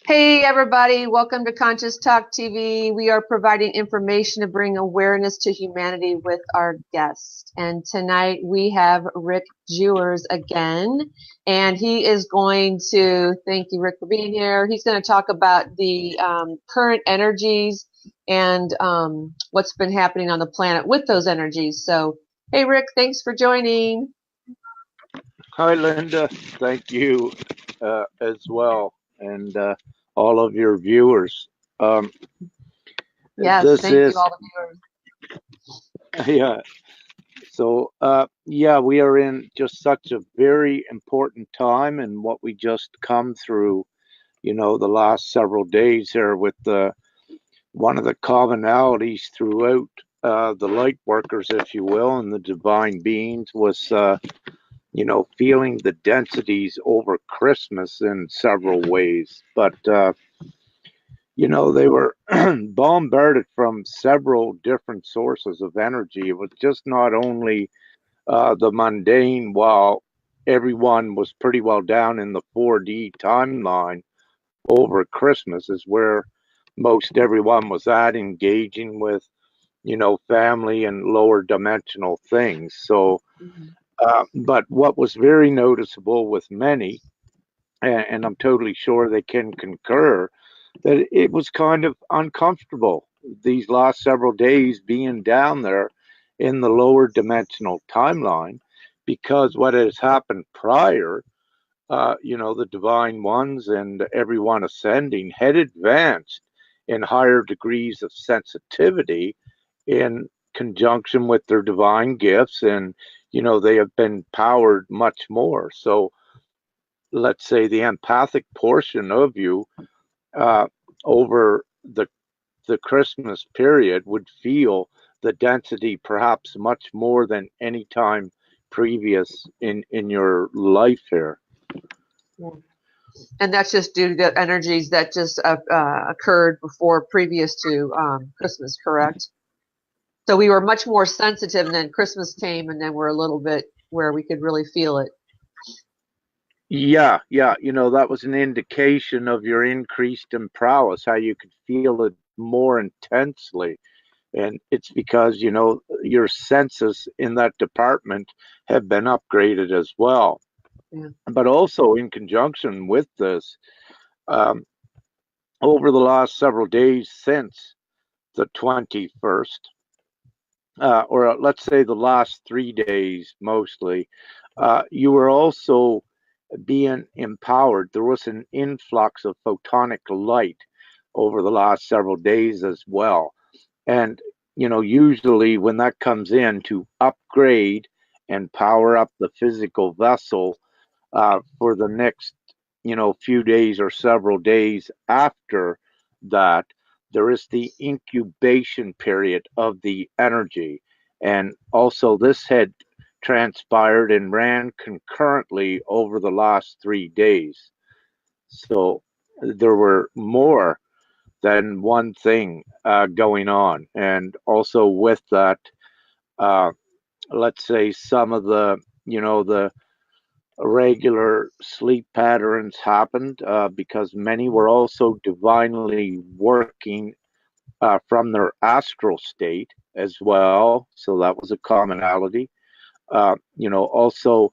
Hey everybody, welcome to Conscious Talk TV. We are providing information to bring awareness to humanity with our guest. And tonight we have Rick Jewers again. And he is going to, thank you Rick for being here. He's going to talk about the current energies and what's been happening on the planet with those energies. So, hey Rick, thanks for joining. Hi, Linda. Thank you as well, and all of your viewers. Um, Yes, this thank you is, all the viewers. yeah. So, yeah, we are in just such a very important time, and what we just come through, the last several days here with one of the commonalities throughout the light workers, if you will, and the divine beings was feeling the densities over Christmas in several ways. But, they were bombarded from several different sources of energy. It was just not only the mundane, while everyone was pretty well down in the 4D timeline over Christmas, is where most everyone was at, engaging with, family and lower dimensional things. So, but what was very noticeable with many, and I'm totally sure they can concur, that it was kind of uncomfortable these last several days being down there in the lower dimensional timeline, because what has happened prior, the divine ones and everyone ascending had advanced in higher degrees of sensitivity in conjunction with their divine gifts, and they have been powered much more. So let's say the empathic portion of you uh, over the Christmas period would feel the density perhaps much more than any time previous in your life here. Yeah. And that's just due to the energies that just occurred before previous to Christmas, correct? So we were much more sensitive, and then Christmas came, and then we're a little bit where we could really feel it. Yeah, that was an indication of your increased in prowess, how you could feel it more intensely. And it's because, your senses in that department have been upgraded as well. Yeah. But also in conjunction with this, um, over the last several days since the 21st, or let's say the last 3 days mostly, you were also being empowered. There was an influx of photonic light over the last several days as well. And, usually when that comes in to upgrade and power up the physical vessel for the next, few days or several days after that, there is the incubation period of the energy. And also, this had transpired and ran concurrently over the last 3 days. So there were more than one thing going on. And also with that, uh, let's say some of the regular sleep patterns happened because many were also divinely working from their astral state as well. So that was a commonality. Also,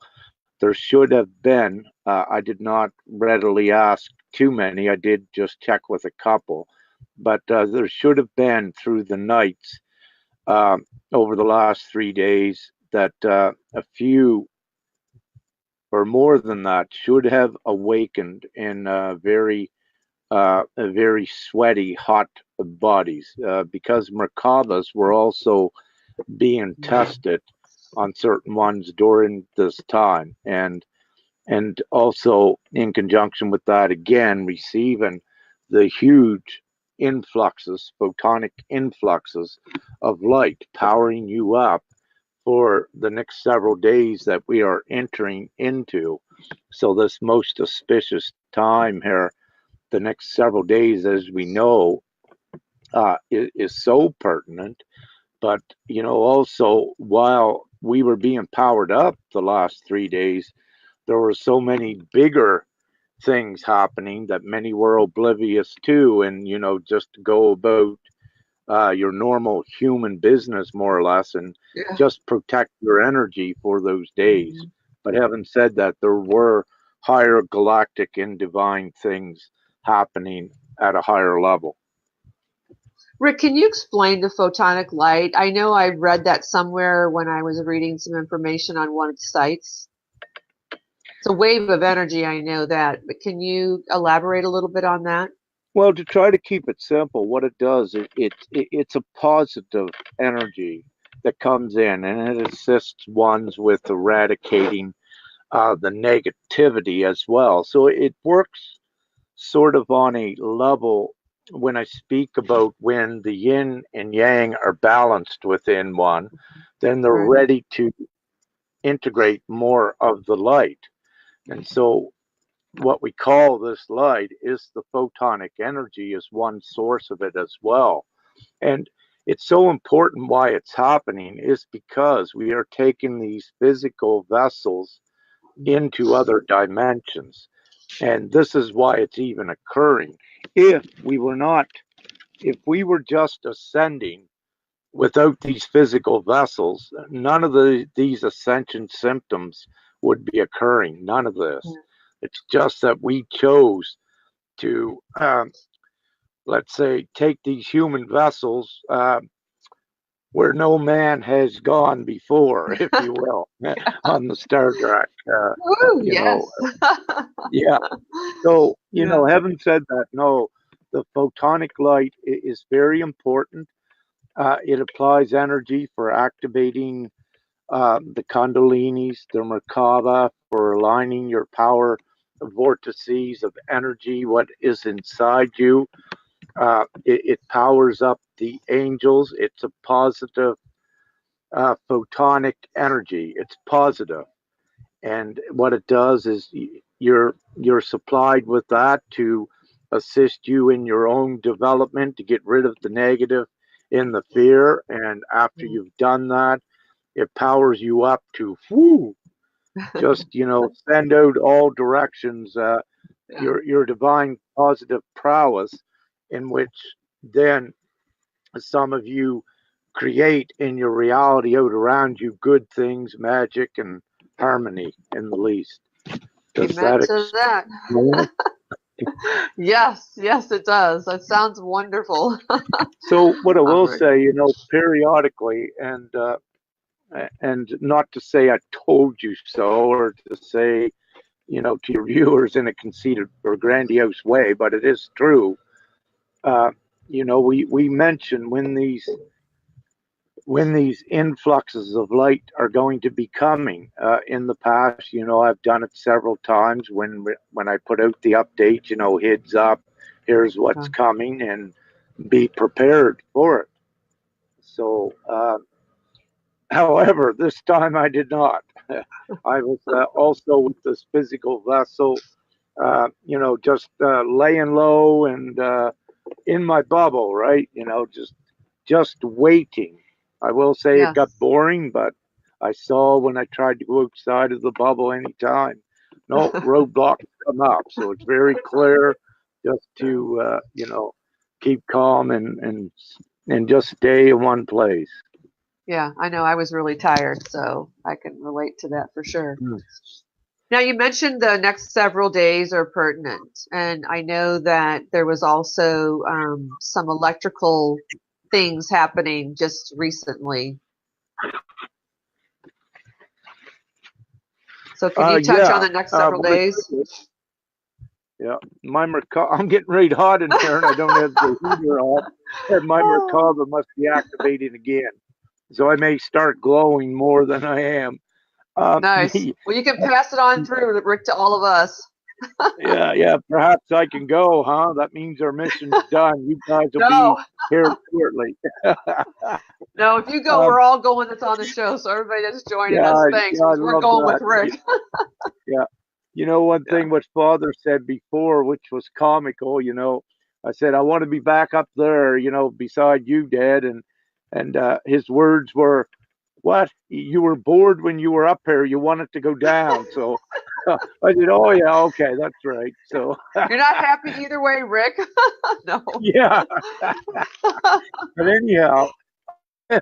there should have been, I did not readily ask too many, I did just check with a couple, but there should have been through the nights um, over the last 3 days that a few or more than that should have awakened in very sweaty, hot bodies because Merkabas were also being tested on certain ones during this time, and also in conjunction with that, again receiving the huge photonic influxes of light powering you up for the next several days that we are entering into. So this most auspicious time here, the next several days, as we know, is so pertinent. But also while we were being powered up the last 3 days, there were so many bigger things happening that many were oblivious to, and just go about your normal human business more or less, and Yeah. just protect your energy for those days. Mhm. But having said that, there were higher galactic and divine things happening at a higher level. Rick, can you explain the photonic light? I know I read that somewhere when I was reading some information on one of the sites. It's a wave of energy, I know that, but can you elaborate a little bit on that? Well, to try to keep it simple, what it does, it's a positive energy that comes in, and it assists ones with eradicating the negativity as well. So it works sort of on a level. When I speak about when the yin and yang are balanced within one, then they're Right. ready to integrate more of the light. And so what we call this light is the photonic energy, is one source of it as well. And it's so important why it's happening is because we are taking these physical vessels into other dimensions. And this is why it's even occurring. If we were not, if we were just ascending without these physical vessels, none of these ascension symptoms would be occurring. None of this. Yeah. It's just that we chose to, let's say, take these human vessels where no man has gone before, if you will, on the Star Trek. Woo, You yes. know, yeah. So, Yeah. having said that, no, the photonic light is very important. It applies energy for activating the Kundalinis, the Merkaba, for aligning your power vortices of energy, what is inside you. It powers up the angels. It's a positive photonic energy. It's positive, and what it does is you're supplied with that to assist you in your own development, to get rid of the negative in the fear. And after you've done that, it powers you up to just send out all directions Yeah. your divine positive prowess, in which then some of you create in your reality out around you good things, magic, and harmony in the least. Does Amen that to that. explain? Yes, yes, it does. That sounds wonderful. So what I will Rick. say, periodically, and not to say I told you so, or to say, to your viewers in a conceited or grandiose way, but it is true. Uh, we mention when these influxes of light are going to be coming. In the past, I've done it several times when I put out the update, heads up, here's what's coming, and be prepared for it. So, however, this time I did not. I was also with this physical vessel, just laying low and in my bubble, right? Just waiting. I will say it got Yes. boring, but I saw when I tried to go outside of the bubble anytime, no roadblocks come up. So it's very clear just to, keep calm and just stay in one place. Yeah, I know I was really tired, so I can relate to that for sure. Hmm. Now, you mentioned the next several days are pertinent, and I know that there was also some electrical things happening just recently. So can you touch on Yeah. the next several What it days? is, yeah, my Merkaba, I'm getting right hot in here and I don't have the heater on. And my Oh, Merkaba must be activating again. So I may start glowing more than I am. nice. Well, you can pass it on through, Rick, to all of us. yeah, perhaps I can go, huh? That means our mission's done. You guys will No, be here shortly. no, if you go, um, we're all going that's on the show. So everybody that's joining us, yeah, thanks, yeah, I because we're love going with that. Rick. Yeah. One Yeah. thing what Father said before, which was comical, I said, I want to be back up there, beside you, Dad. And his words were, what? You were bored when you were up here. You wanted to go down. So I said, oh yeah, okay, that's right. So You're not happy either way, Rick. No. yeah, but anyhow,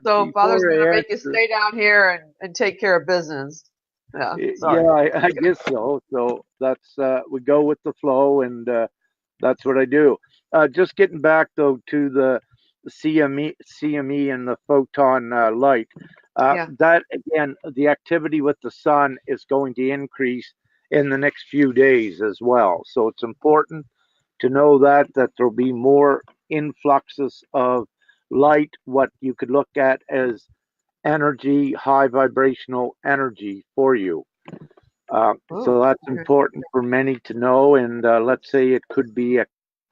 So father's before gonna I make you answer, stay down here and take care of business. Yeah, yeah, sorry. I guess so. So that's we go with the flow, and that's what I do. Just getting back though to the CME and the photon light. Yeah. That again, the activity with the sun is going to increase in the next few days as well. So it's important to know that there'll be more influxes of light, what you could look at as energy, high vibrational energy for you. Oh, So that's okay. important for many to know. And let's say it could be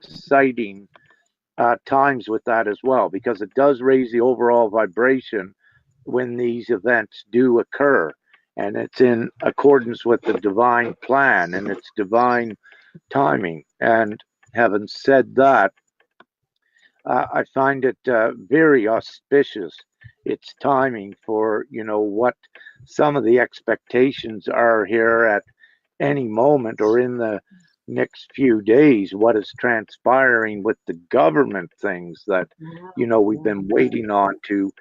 exciting times with that as well, because it does raise the overall vibration when these events do occur. And it's in accordance with the divine plan and its divine timing. And having said that, I find it very auspicious. Its timing for what some of the expectations are here at any moment or in the next few days. What is transpiring with the government things that Yeah, we've yeah. been waiting on to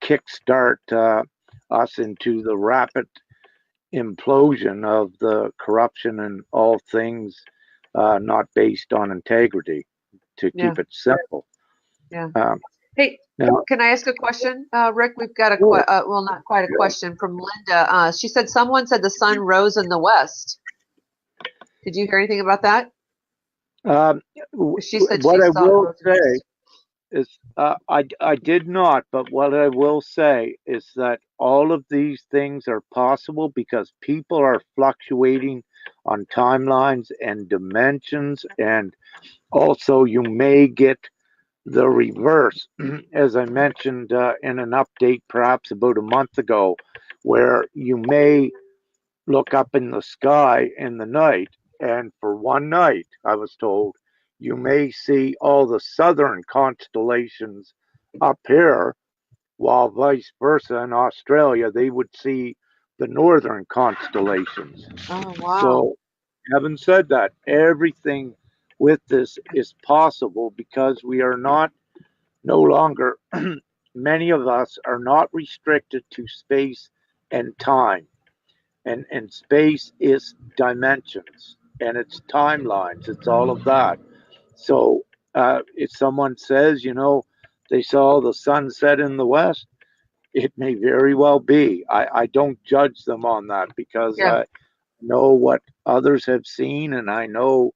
kickstart us into the rapid implosion of the corruption and all things not based on integrity. To Yeah, keep it simple. yeah. Um, Hey, Now, can I ask a question, Rick? We've got sure. well, not quite a question from Linda. She said someone said the sun rose in the west. Did you hear anything about that? Um, She said what she I saw it will rose in the say west. is, I did not, but what I will say is that all of these things are possible because people are fluctuating on timelines and dimensions, and also you may get the reverse, as I mentioned in an update perhaps about a month ago, where you may look up in the sky in the night, and for one night, I was told, you may see all the southern constellations up here, while vice versa in Australia, they would see the northern constellations. Oh, wow. So, having said that, everything with this is possible because we are not no longer, many of us are not restricted to space and time, and space is dimensions and it's timelines, it's all of that. So if someone says they saw the sunset in the west, it may very well be. I don't judge them on that because Yeah. I know what others have seen, and I know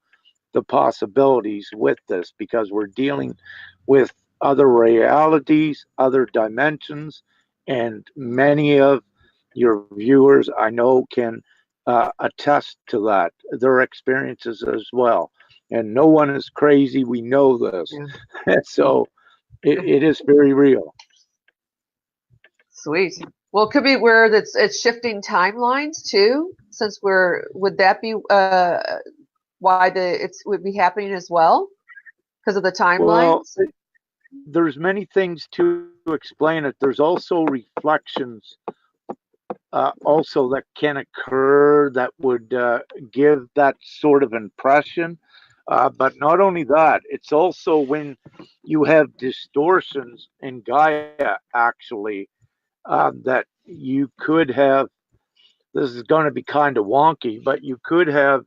the possibilities with this because we're dealing with other realities, other dimensions, and many of your viewers I know can attest to that, their experiences as well. And no one is crazy. We know this. Yeah. So it is very real. Sweet. Well, it could be where it's shifting timelines too, since would that be why it's would be happening as well because of the Well, timelines? there's many things to explain it. There's also reflections also that can occur that would give that sort of impression. But not only that, it's also when you have distortions in Gaia, actually, that you could have. This is going to be kind of wonky, but you could have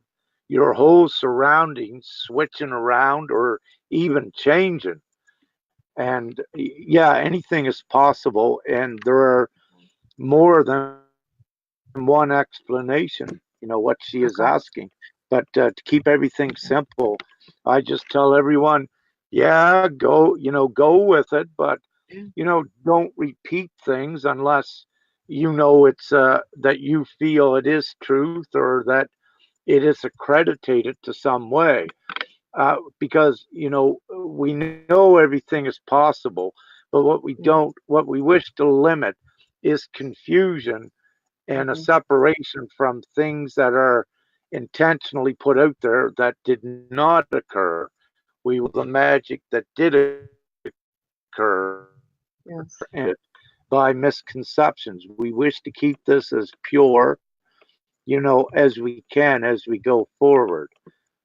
your whole surroundings switching around or even changing. And yeah, anything is possible. And there are more than one explanation, what she is Okay. asking. But to keep everything simple, I just tell everyone, yeah, go, go with it, but Yeah. don't repeat things unless it's that you feel it is truth or that it is accredited to some way. Because we know everything is possible, but what we wish to limit is confusion and a Mm-hmm. separation from things that are intentionally put out there that did not occur. We will the magic that did occur Yes. and by misconceptions. We wish to keep this as pure, as we can as we go forward.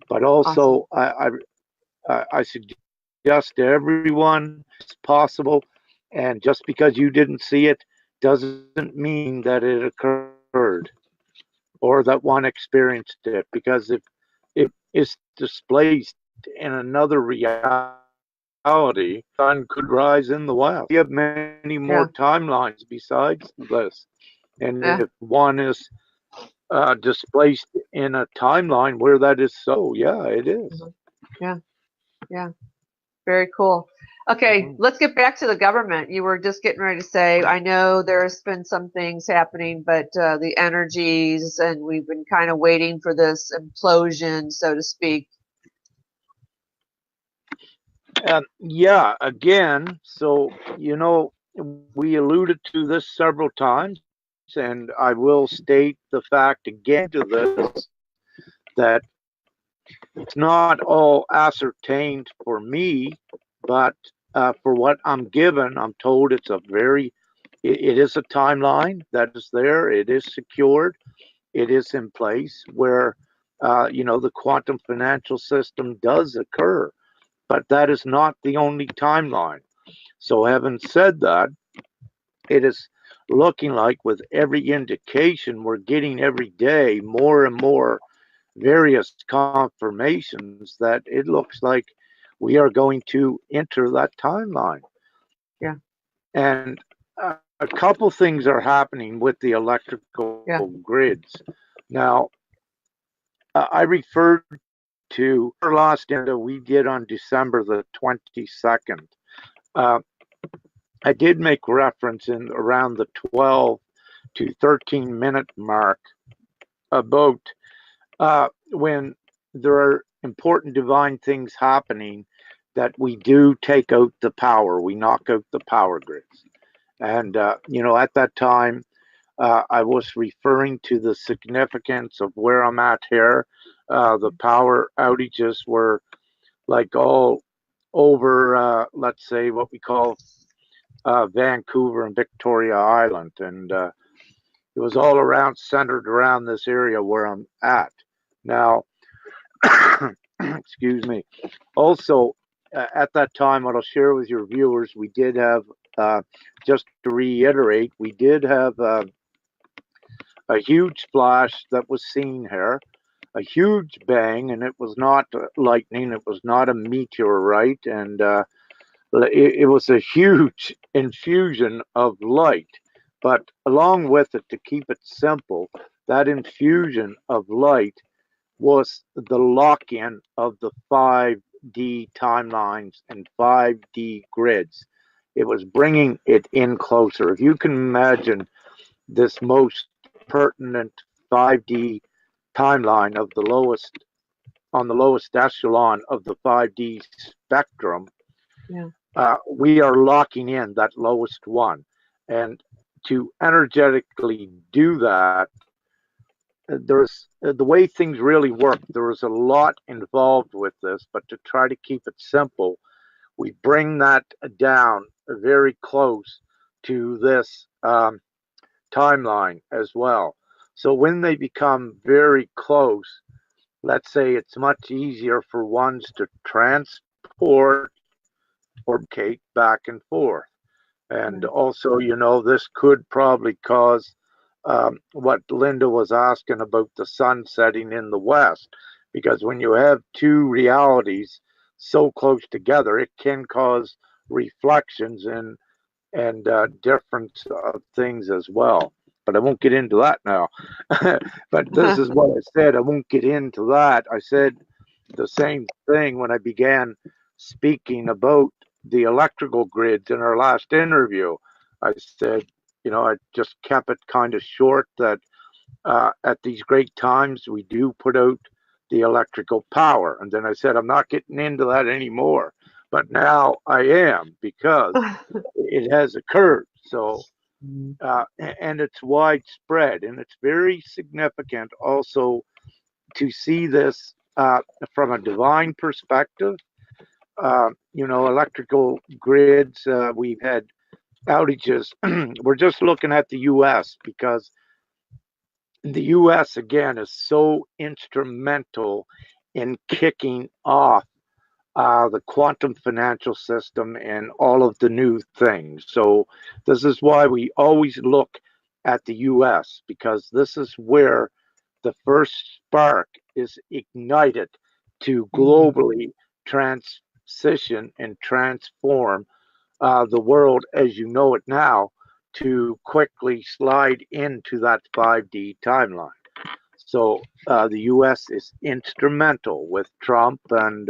But Awesome. also, I suggest to everyone it's possible, and just because you didn't see it doesn't mean that it occurred or that one experienced it. Because if it is displaced in another reality, sun could rise in the west. We have many more Yeah. timelines besides this, and Yeah. if one is displaced in a timeline where that is so, yeah, it is. Mhm. Yeah. Yeah. Very cool. Okay, Mhm. let's get back to the government. You were just getting ready to say, I know there's been some things happening, but the energies, and we've been kind of waiting for this implosion, so to speak. Yeah, again, so, we alluded to this several times, and I will state the fact again to this that it's not all ascertained for me, but for what I'm given, I'm told it is a timeline that is there, it is secured, it is in place where, the quantum financial system does occur, but that is not the only timeline. So, having said that, it is looking like with every indication we're getting every day more and more various confirmations that it looks like we are going to enter that timeline. Yeah. And a couple things are happening with the electrical Yeah. grids. Now, I referred to our last interview we did on December the 22nd. Uh, I did make reference in around the 12 to 13-minute mark about when there are important divine things happening that we do take out the power, we knock out the power grids. And, at that time, I was referring to the significance of where I'm at here. The power outages were like all over, let's say, what we call Vancouver and Victoria Island. And it was all around, centered around this area where I'm at. Now, excuse me. Also, at that time, what I'll share with your viewers, we did have, just to reiterate, we did have a huge splash that was seen here, a huge bang, and it was not lightning, it was not a meteorite, and it was a huge infusion of light. But along with it, to keep it simple, that infusion of light was the lock in of the 5D timelines and 5D grids. It was bringing it in closer. If you can imagine this most pertinent 5D timeline of the lowest on the lowest echelon of the 5D spectrum, Yeah. we are locking in that lowest one. And to energetically do that, there's the way things really work. There is a lot involved with this, but to try to keep it simple, we bring that down very close to this timeline as well. So when they become very close, let's say it's much easier for ones to transport or communicate back and forth. And also, this could probably cause what Linda was asking about the sun setting in the west, because when you have two realities so close together, it can cause reflections and different things as well. But I won't get into that now. But this is what I said. I won't get into that. I said the same thing when I began speaking about the electrical grids in our last interview. I said, I just kept it kind of short that at these great times we do put out the electrical power. And then I said, I'm not getting into that anymore. But now I am, because it has occurred. So, and it's widespread, and it's very significant also to see this from a divine perspective. Electrical grids, we've had outages. We're just looking at the US because the U.S. again is so instrumental in kicking off the quantum financial system and all of the new things. So this is why we always look at the U.S. because this is where the first spark is ignited to globally transition and transform the world as you know it now to quickly slide into that 5D timeline. So the U.S. is instrumental with Trump and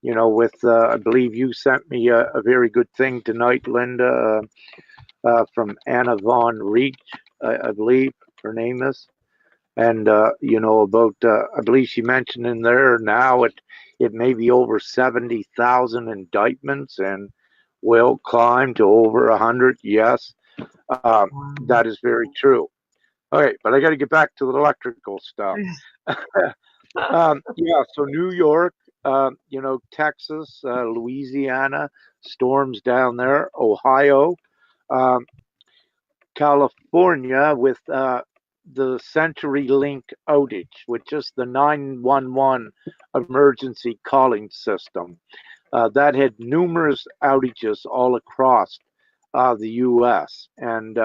with I believe you sent me a very good thing tonight, Linda, from Anna Von Reach, I believe her name is, and about I believe she mentioned in there now it may be over 70,000 indictments and will climb to over 100. Yes, that is very true. Okay, but I got to get back to the electrical stuff. Yeah, so New York, Texas, Louisiana, storms down there, Ohio, um, California with the CenturyLink outage, which is the 911 emergency calling system. That had numerous outages all across the U.S. And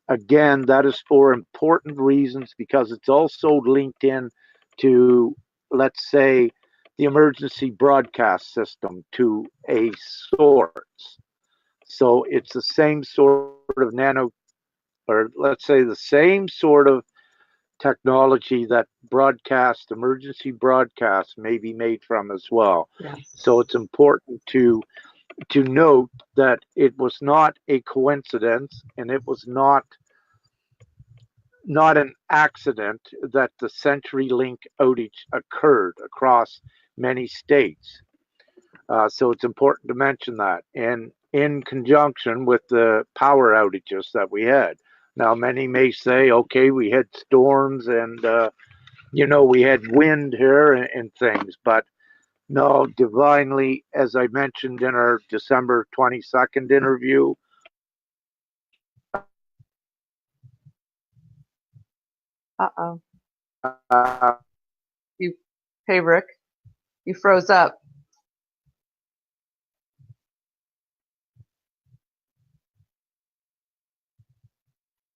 again, that is for important reasons because it's also linked in to, let's say, the emergency broadcast system to a source. So it's the same sort of or let's say the same sort of technology that emergency broadcast may be made from as well. Yes. So it's important to note that it was not a coincidence and it was not an accident that the CenturyLink outage occurred across many states. So it's important to mention that, and in conjunction with the power outages that we had. Now, many may say, okay, we had storms and, we had wind here and things, but no, divinely, as I mentioned in our December 22nd interview, Hey, Rick, you froze up.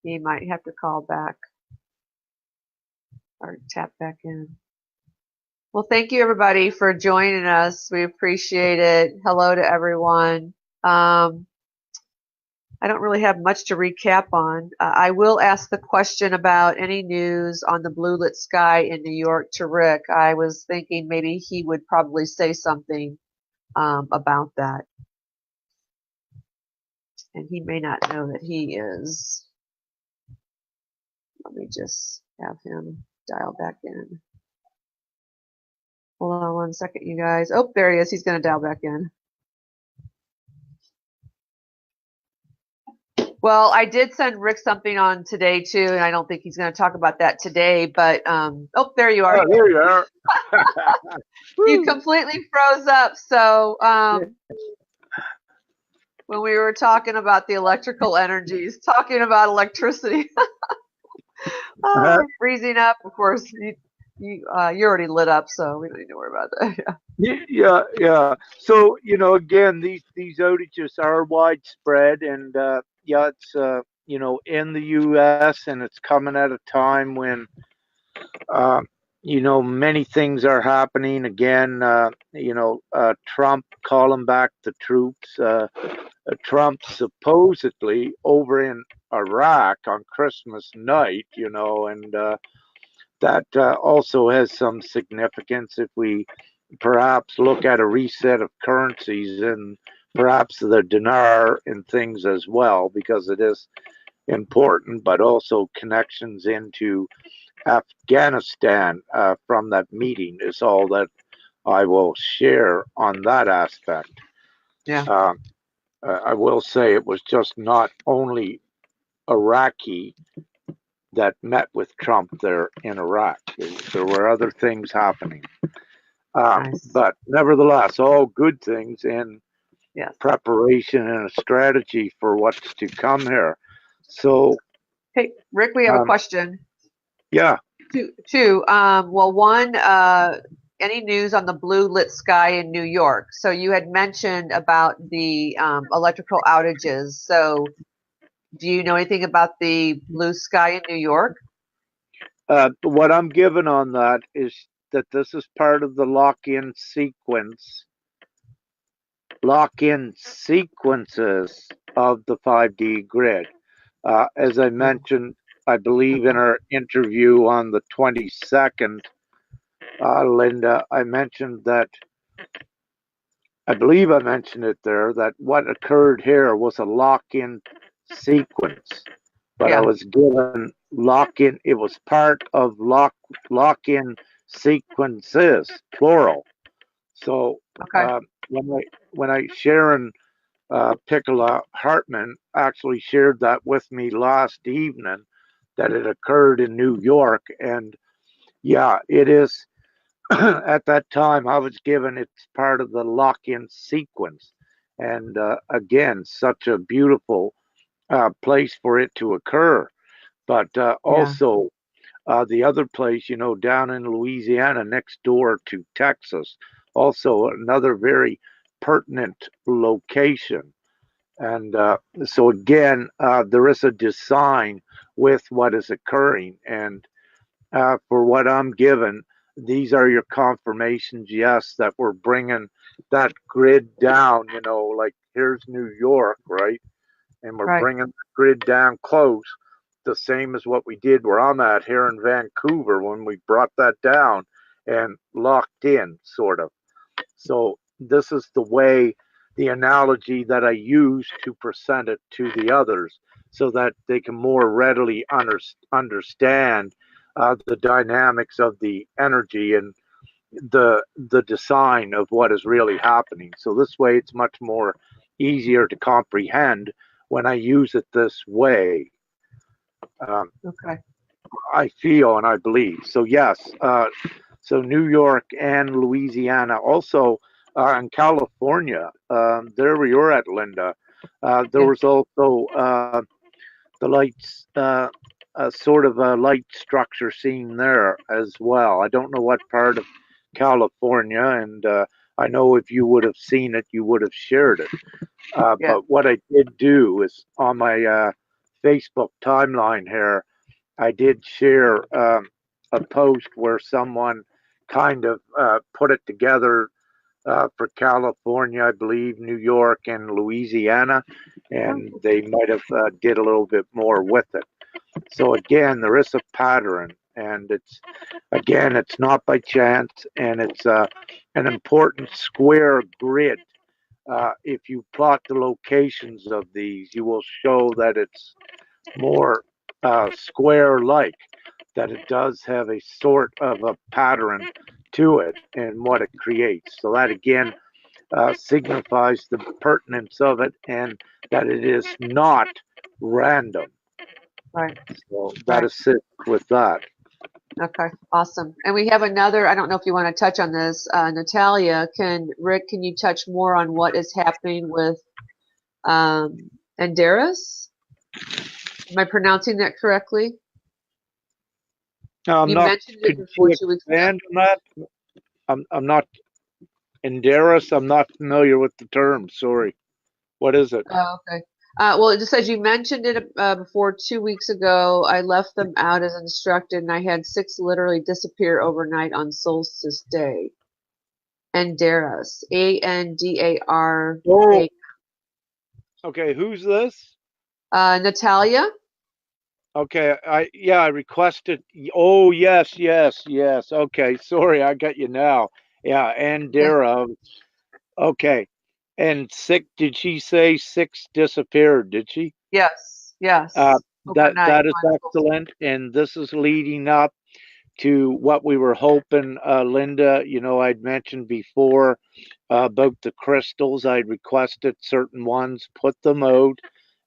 He might have to call back or tap back in. Well, thank you everybody for joining us. We appreciate it. Hello to everyone. I don't really have much to recap on. I will ask the question about any news on the blue lit sky in New York to Rick. I was thinking maybe he would probably say something about that. And he may not know that he is. Let me just have him dial back in. Hold on one second, you guys. Oh, there he is. He's going to dial back in. Well, I did send Rick something on today too, and I don't think he's going to talk about that today. But oh, there you are. Oh, there you are. You completely froze up. So when we were talking about the electrical energies, talking about electricity, freezing up. Of course, you're already lit up, so we don't need to worry about that. Yeah. So again, these outages are widespread, and it's in the U.S. and it's coming at a time when many things are happening. Again, Trump calling back the troops. Trump supposedly over in Iraq on Christmas night, and that also has some significance if we perhaps look at a reset of currencies and perhaps the dinar and things as well, because it is important, but also connections into Afghanistan from that meeting is all that I will share on that aspect. Yeah. I will say it was just not only Iraqi that met with Trump there in Iraq. There were other things happening. Nice. But nevertheless, all good things in preparation and a strategy for what's to come here. So, hey, Rick, we have a question. Yeah. Two. Well, one, any news on the blue lit sky in New York? So you had mentioned about the electrical outages. So do you know anything about the blue sky in New York? What I'm given on that is that this is part of the lock-in sequences of the 5D grid. As I Oh, mentioned, I believe in okay. our interview on the 22nd, Linda, I believe I mentioned it there, that what occurred here was a lock-in sequence. But I Yeah. was given lock-in, it was part of lock-in sequences, plural. So Okay. when I Sharon Piccola Hartman actually shared that with me last evening, that it occurred in New York, and yeah, it is. At that time, I was given it's part of the lock-in sequence, and again, such a beautiful place for it to occur. But Yeah. also the other place, down in Louisiana, next door to Texas, also another very pertinent location. And so again, there is a design with what is occurring. And for what I'm given, these are your confirmations, yes, that we're bringing that grid down, like here's New York, right? And we're Right. bringing the grid down close, the same as what we did where I'm at here in Vancouver when we brought that down and locked in, sort of. So this is the analogy that I use to present it to the others so that they can more readily understand the dynamics of the energy and the design of what is really happening. So this way it's much more easier to comprehend when I use it this way. Um, Okay. I feel and I believe. So yes, so New York and Louisiana, also in California, there where you're at, Linda. There Yeah. was also the lights, a sort of a light structure seen there as well. I don't know what part of California, and I know if you would have seen it, you would have shared it. Yeah. But what I did do is on my Facebook timeline here, I did share a post where someone kind of put it together for California, I believe, New York, and Louisiana, and they might have did a little bit more with it. So again, there is a pattern, and it's not by chance, and it's an important square grid. If you plot the locations of these, you will show that it's more square-like, that it does have a sort of a pattern to it and what it creates. So that again signifies the pertinence of it and that it is not random. Right. So that Right. assists with that. Okay. Awesome. And we have another, I don't know if you want to touch on this, Natalia, Rick, can you touch more on what is happening with um, Enderis? Am I pronouncing that correctly? Now, I'm You not. mentioned it Could before you 2 weeks ago. expand on that? I'm not Inderis. I'm not familiar with the term. Sorry. What is it? Oh, okay. Well, it just says you mentioned it before 2 weeks ago. I left them out as instructed, and I had six literally disappear overnight on Solstice Day. Andaras, Oh, Andara. okay. Who's this? Natalia? Okay, I requested. Oh, yes, yes, yes. Okay, sorry, I got you now. Yeah, Yeah. Andera. Okay, and six. Did she say six disappeared? Did she? Yes. Uh, Yes. that Overnight that is on Solstice. excellent, and this is leading up to what we were hoping, Linda. I'd mentioned before about the crystals. I'd requested certain ones, put them out,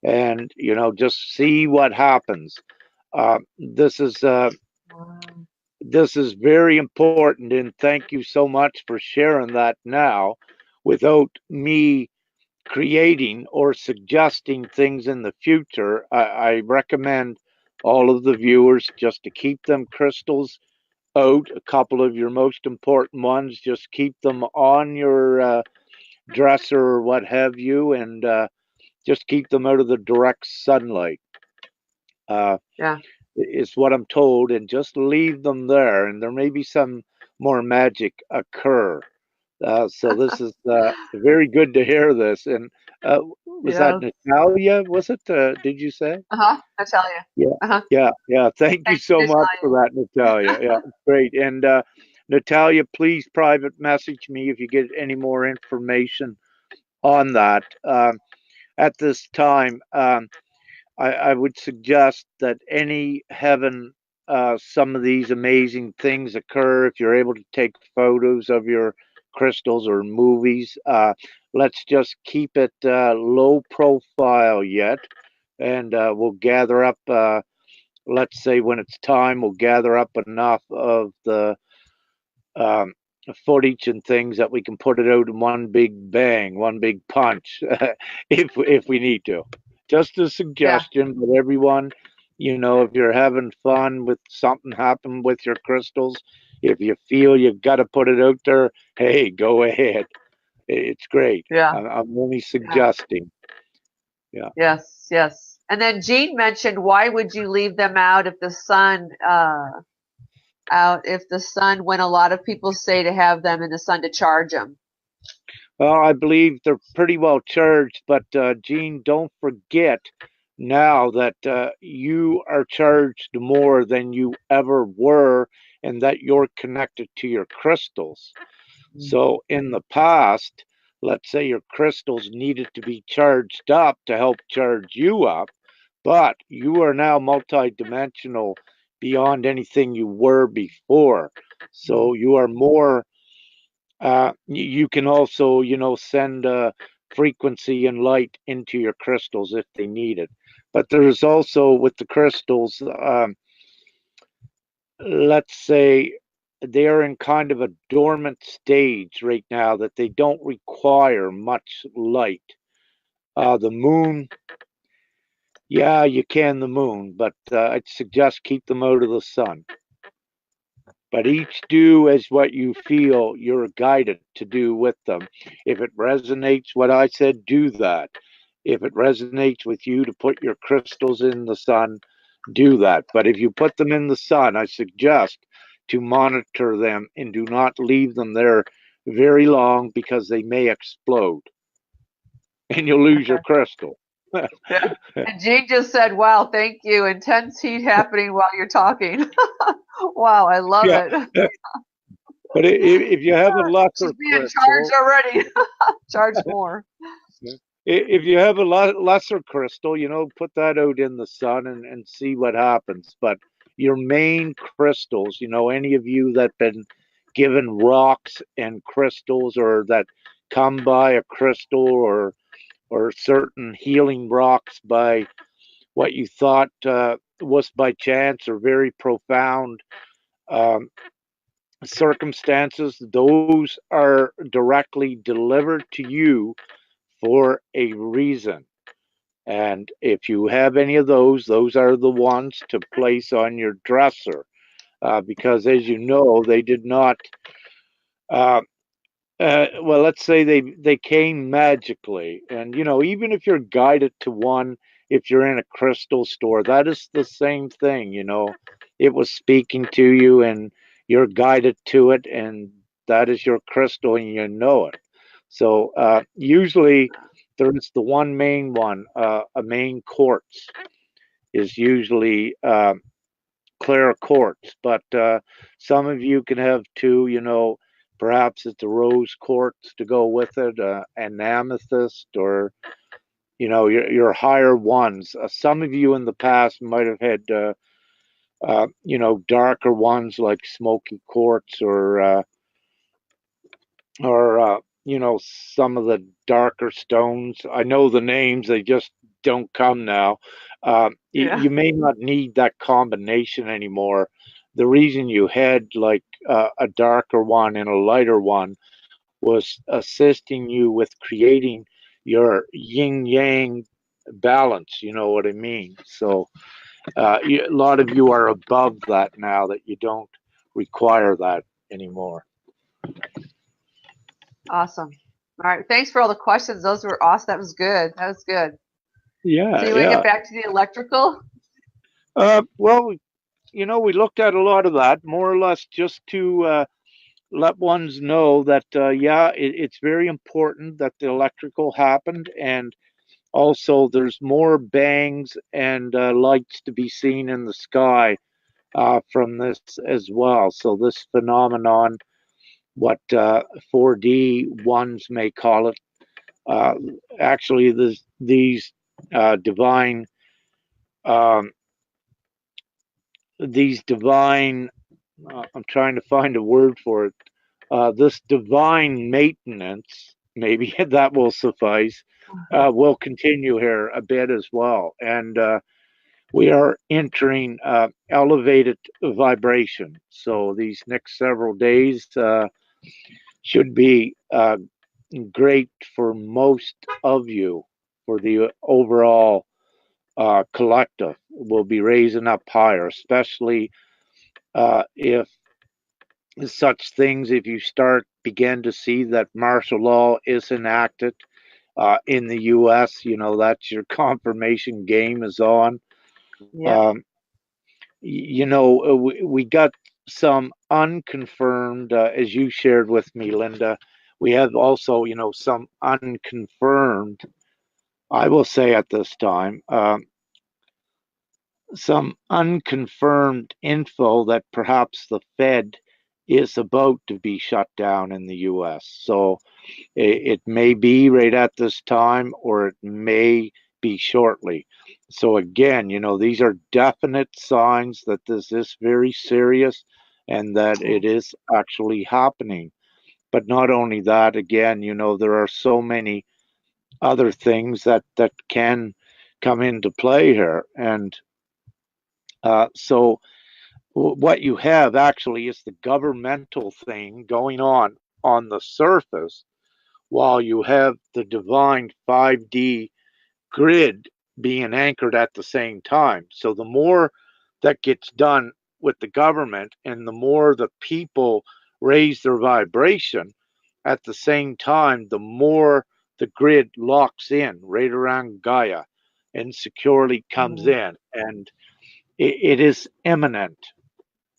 and just see what happens. Uh, this is uh, Wow. this is very important, and thank you so much for sharing that now, without me creating or suggesting things in the future. I recommend all of the viewers, just to keep them crystals out. A couple of your most important ones, just keep them on your dresser or what have you, and just keep them out of the direct sunlight. Yeah. Is what I'm told, and just leave them there, and there may be some more magic occur. So this is very good to hear this. And was that Yeah. Natalia? Was it? Did you say? Natalia. Yeah, Uh-huh. yeah. Thank you Thank you, so much for Natalia. that, Natalia. Yeah, great. And Natalia, please private message me if you get any more information on that. At this time, I would suggest that any having some of these amazing things occur, if you're able to take photos of your crystals or movies, let's just keep it low profile yet, and we'll gather up. Let's say when it's time, we'll gather up enough of the um, footage and things that we can put it out in one big bang, one big punch, if we need to. Just a Yeah. suggestion, but everyone, if you're having fun with something happen with your crystals, if you feel you got to put it out there, hey, go ahead. It's great. Yeah. I'm only Yeah. suggesting. Yeah. Yes. Yes. And then Jean mentioned, why would you leave them out if the sun when a lot of people say to have them in the sun to charge them? Well, I believe they're pretty well charged, but Gene, don't forget now that you are charged more than you ever were, and that you're connected to your crystals. So in the past, let's say your crystals needed to be charged up to help charge you up, but you are now multidimensional beyond anything you were before. So you are more you can also, send frequency and light into your crystals if they need it. But there's also with the crystals, let's say they are in kind of a dormant stage right now that they don't require much light. The moon, yeah, you can the moon, but I'd suggest keep them out of the sun. But each do as what you feel you're guided to do with them. If it resonates what I said, do that. If it resonates with you to put your crystals in the sun, do that. But if you put them in the sun, I suggest to monitor them and do not leave them there very long, because they may explode and you'll lose your Okay. crystal. Yeah. And Jean just said, wow, thank you. Intense heat happening while you're talking. Wow, I love Yeah. it. But if you have a She's lesser being charged crystal, already. Charged more. if you have a lesser crystal, put that out in the sun and see what happens. But your main crystals, any of you that been given rocks and crystals, or that come by a crystal, or certain healing rocks by what you thought was by chance or very profound um, circumstances, those are directly delivered to you for a reason. And if you have any of those are the ones to place on your dresser, because, as you know, they did not. Uh, well, let's say they came magically, and even if you're guided to one, if you're in a crystal store, that is the same thing. It was speaking to you, and you're guided to it, and that is your crystal, and you know it. So usually there's the one main one, a main quartz is usually clear quartz, but some of you can have two. Perhaps it's a rose quartz to go with it, an amethyst, or your higher ones. Some of you in the past might have had darker ones like smoky quartz, or some of the darker stones. I know the names, they just don't come now. Yeah. You may not need that combination anymore. The reason you had like a darker one and a lighter one was assisting you with creating your yin yang balance. You know what I mean? So A lot of you are above that now, that you don't require that anymore. Awesome. All right. Thanks for all the questions. Those were awesome. That was good. That was good. Yeah, So you want to get back to the electrical? Well, we looked at a lot of that, more or less, just to let ones know that, it's very important that the electrical happened, and also there's more bangs and lights to be seen in the sky from this as well. So this phenomenon, what 4D ones may call it, uh, actually these divine um, these divine I'm trying to find a word for it. This divine maintenance, maybe that will suffice, will continue here a bit as well. And we are entering elevated vibration. So these next several days should be great for most of you, for the overall collective. We'll be raising up higher, especially if such things, if you begin to see that martial law is enacted in the U.S., that's your confirmation game is on. Yeah. Um, we got some unconfirmed, as you shared with me, Linda. We have also, some unconfirmed, I will say at this time, some unconfirmed info that perhaps the Fed is about to be shut down in the US. So it may be right at this time, or it may be shortly. So again, these are definite signs that this is very serious and that it is actually happening. But not only that, again, there are so many other things that can come into play here. And so what you have actually is the governmental thing going on the surface, while you have the divine 5D grid being anchored at the same time. So the more that gets done with the government, and the more the people raise their vibration at the same time, the more the grid locks in right around Gaia and securely comes in. And it is imminent,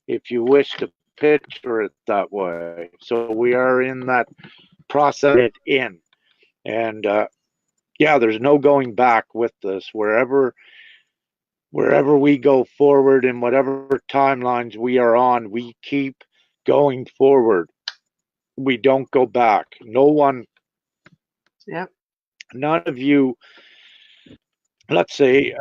if you wish to picture it that way. So we are in that process in. And there's no going back with this. Wherever we go forward, in whatever timelines we are on, we keep going forward. We don't go back. No one, none of you, let's say,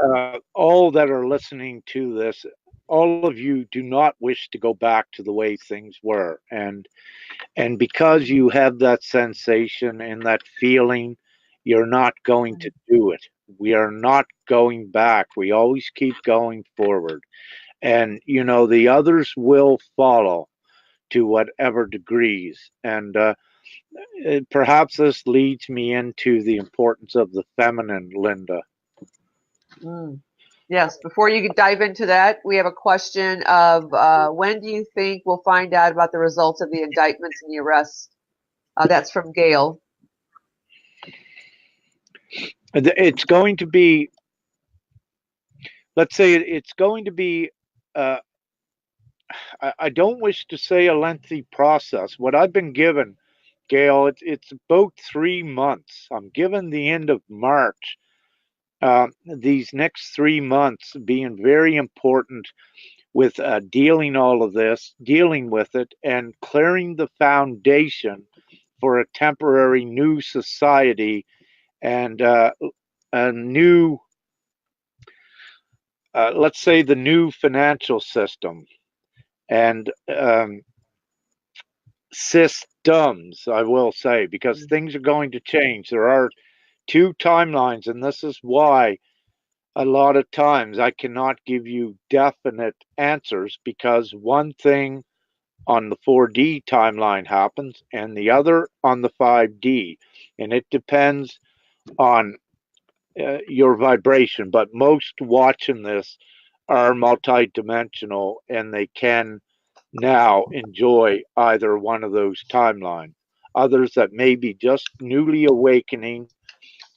all that are listening to this, all of you do not wish to go back to the way things were. And because you have that sensation and that feeling, you're not going to do it. We are not going back. We always keep going forward. And, the others will follow to whatever degrees. And perhaps this leads me into the importance of the feminine, Linda. Yes. Before you dive into that, we have a question of when do you think we'll find out about the results of the indictments and the arrests? That's from Gail. It's going to be, let's say, it's going to be, I don't wish to say a lengthy process. What I've been given, Gail, it's about 3 months. I'm given the end of March. These next 3 months being very important with dealing with it, and clearing the foundation for a temporary new society and a new, let's say, the new financial system and systems, I will say, because things are going to change. There are 2 timelines, and this is why a lot of times I cannot give you definite answers, because one thing on the 4D timeline happens and the other on the 5D, and it depends on your vibration. But most watching this are multidimensional and they can now enjoy either one of those timelines. Others that may be just newly awakening,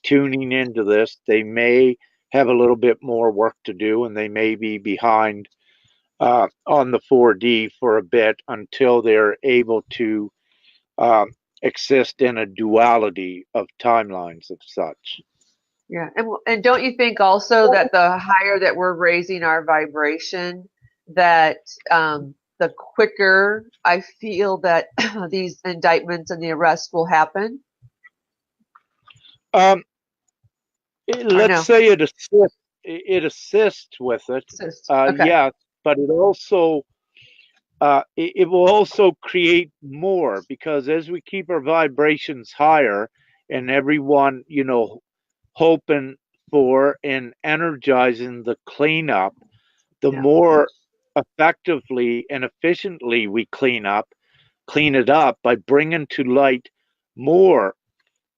tuning into this, they may have a little bit more work to do and they may be behind on the 4D for a bit until they're able to um, exist in a duality of timelines of such. Yeah, and don't you think also that the higher that we're raising our vibration, that the quicker I feel that these indictments and the arrests will happen? Um, Or let's no? say it assists with it, Okay. yes, but it also it will also create more because as we keep our vibrations higher and everyone, hoping for and energizing the cleanup, the Yeah. more effectively and efficiently we clean it up by bringing to light more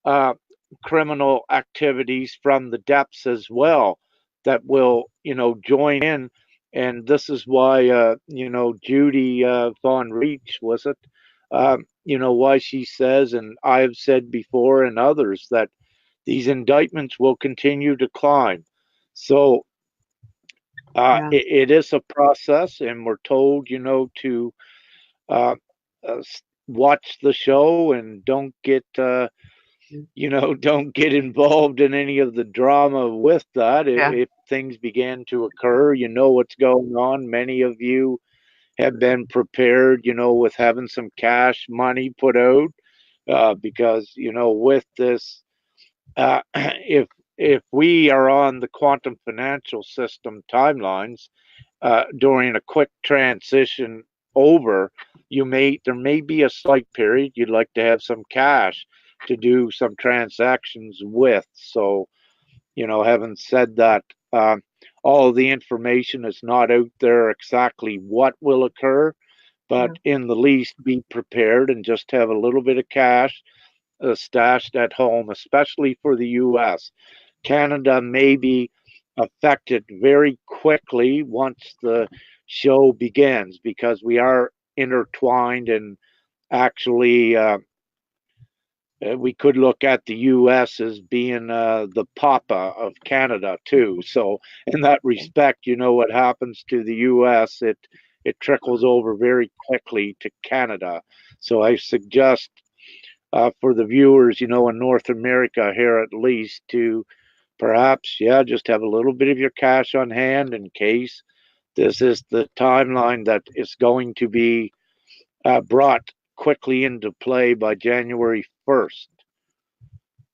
uh, criminal activities from the depths as well that will, join in. And this is why, Judy Von Reach, was it? Why she says, and I have said before and others, that these indictments will continue to climb. So Yeah. it is a process, and we're told, to uh, watch the show and don't get don't get involved in any of the drama with that. Yeah. If things begin to occur, you know what's going on. Many of you have been prepared, with having some cash money put out, because, with this, if we are on the quantum financial system timelines, during a quick transition over, there may be a slight period you'd like to have some cash to do some transactions with. So, having said that, all the information is not out there exactly what will occur, but in the least be prepared and just have a little bit of cash stashed at home, especially for the US. Canada may be affected very quickly once the show begins because we are intertwined and actually we could look at the US as being the papa of Canada too. So in that respect, what happens to the US, it trickles over very quickly to Canada. So I suggest for the viewers, in North America here at least, to perhaps, just have a little bit of your cash on hand in case this is the timeline that is going to be brought quickly into play by January 1st,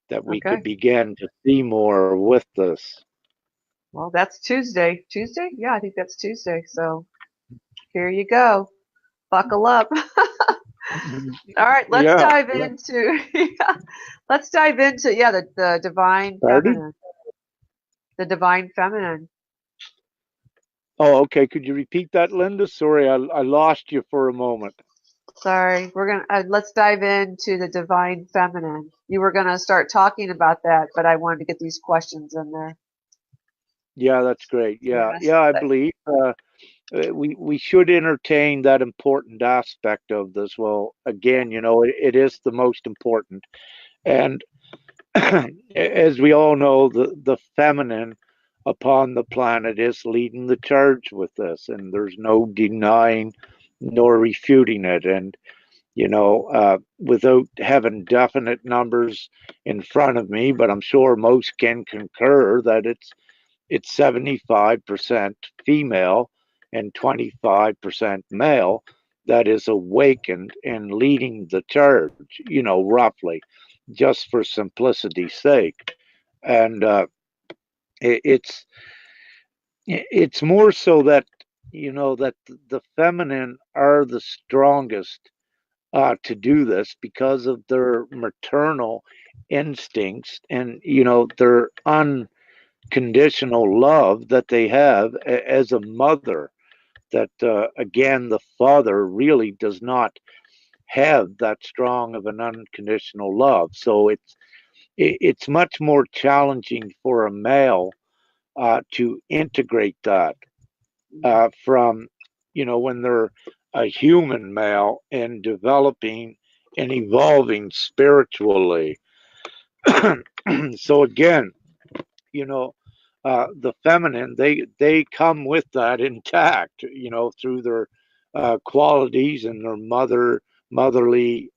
that we could Okay. begin to see more with this. Well, that's Tuesday. Tuesday? Yeah, I think that's Tuesday. So here you go. Buckle up. All right, let's Yeah. dive into let's dive into the divine Pardon? feminine. The divine feminine. Oh, okay. Could you repeat that, Linda? Sorry, I lost you for a moment. Sorry, we're gonna let's dive into the divine feminine. You were gonna start talking about that, but I wanted to get these questions in there. Yeah, that's great. Yeah, Yes. yeah, I believe we should entertain that important aspect of this. Well, again, it is the most important, and as we all know, the feminine upon the planet is leading the charge with this, and there's no denying nor refuting it. And without having definite numbers in front of me, but I'm sure most can concur that it's 75% female and 25% male that is awakened and leading the charge, roughly, just for simplicity's sake. And it's more so that that the feminine are the strongest to do this because of their maternal instincts and their unconditional love that they have as a mother. That again, the father really does not have that strong of an unconditional love. So it's much more challenging for a male to integrate that. from, when they're a human male and developing and evolving spiritually. So again, you know, the feminine, they come with that intact, through their qualities and their motherly,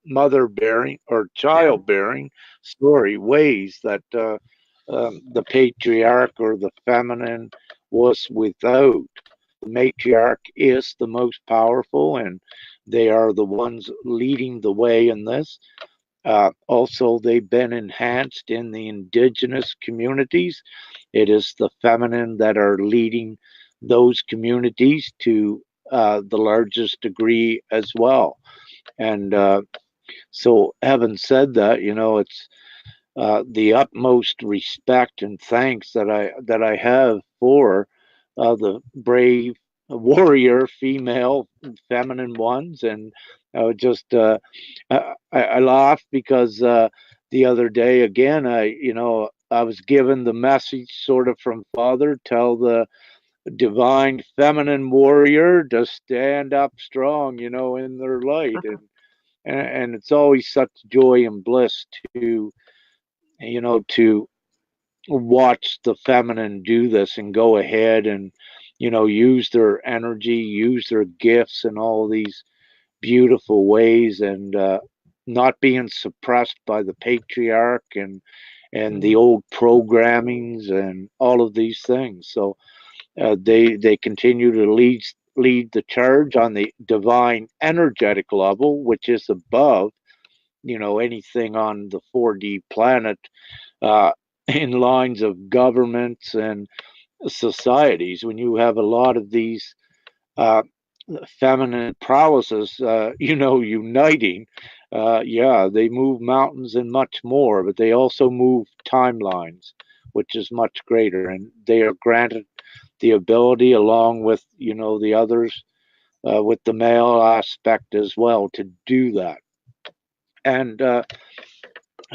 mother bearing or child bearing story ways that the patriarch or the feminine was without. The matriarch is the most powerful, and they are the ones leading the way in this. Also, they've been enhanced in the indigenous communities. It is the feminine that are leading those communities to the largest degree as well. And so, having said that, it's the utmost respect and thanks that I have for the brave warrior female feminine ones. And I would just I laugh because the other day again I was given the message sort of from Father, tell the divine feminine warrior to stand up strong, in their light. And it's always such joy and bliss to watch the feminine do this and go ahead and use their energy, use their gifts in all these beautiful ways, and not being suppressed by the patriarch and the old programmings and all of these things. So they continue to lead the charge on the divine energetic level, which is above anything on the 4D planet, uh, in lines of governments and societies. When you have a lot of these uh, feminine prowesses, uniting, yeah, they move mountains and much more, but they also move timelines, which is much greater. And they are granted the ability, along with, the others, with the male aspect as well, to do that. And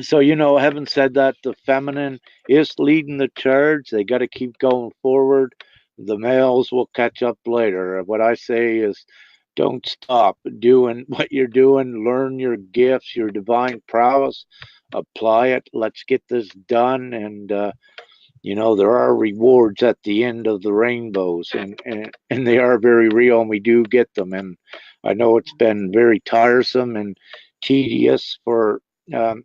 so, having said that, the feminine is leading the charge. They got to keep going forward. The males will catch up later. What I say is, don't stop doing what you're doing. Learn your gifts, your divine prowess, apply it. Let's get this done. And, there are rewards at the end of the rainbows, and they are very real, and we do get them. And I know it's been very tiresome and tedious um,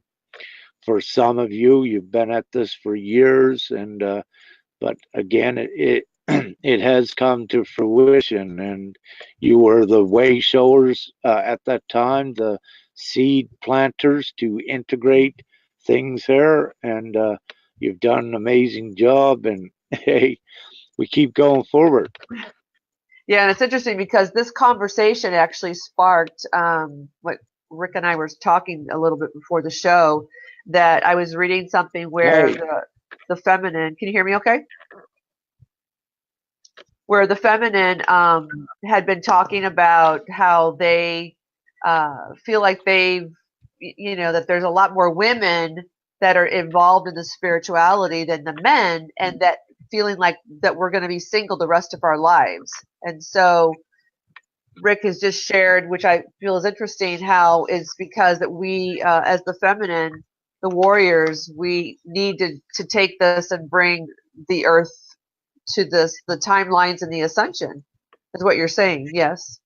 for some of you. You've been at this for years, and but again, it it has come to fruition, and you were the way showers at that time, the seed planters to integrate things here, and you've done an amazing job. And hey, we keep going forward. Yeah, and it's interesting because this conversation actually sparked what Rick and I were talking a little bit before the show, that I was reading something where Hey, the feminine, can you hear me okay? Where the feminine had been talking about how they feel like that there's a lot more women that are involved in the spirituality than the men, and that feeling like that we're going to be single the rest of our lives. And so Rick has just shared, which I feel is interesting, how it's because that we, as the feminine, the warriors, we need to take this and bring the earth to the timelines and the ascension, is what you're saying. Yes.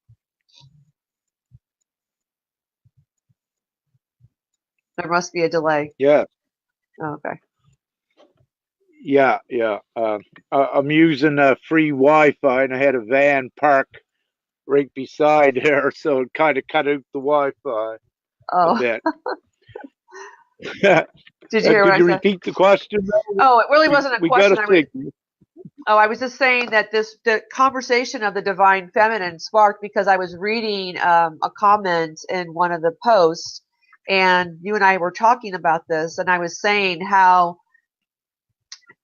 There must be a delay. yeah, Oh, okay. yeah. I'm using free Wi-Fi, and I had a van park right beside there, so it kind of cut out the Wi-Fi a Oh, bit. did you hear what Could I you said? repeat the question? Oh, it really We wasn't a we got question. a signal. I was just saying that the conversation of the divine feminine sparked because I was reading a comment in one of the posts, and you and I were talking about this, and I was saying how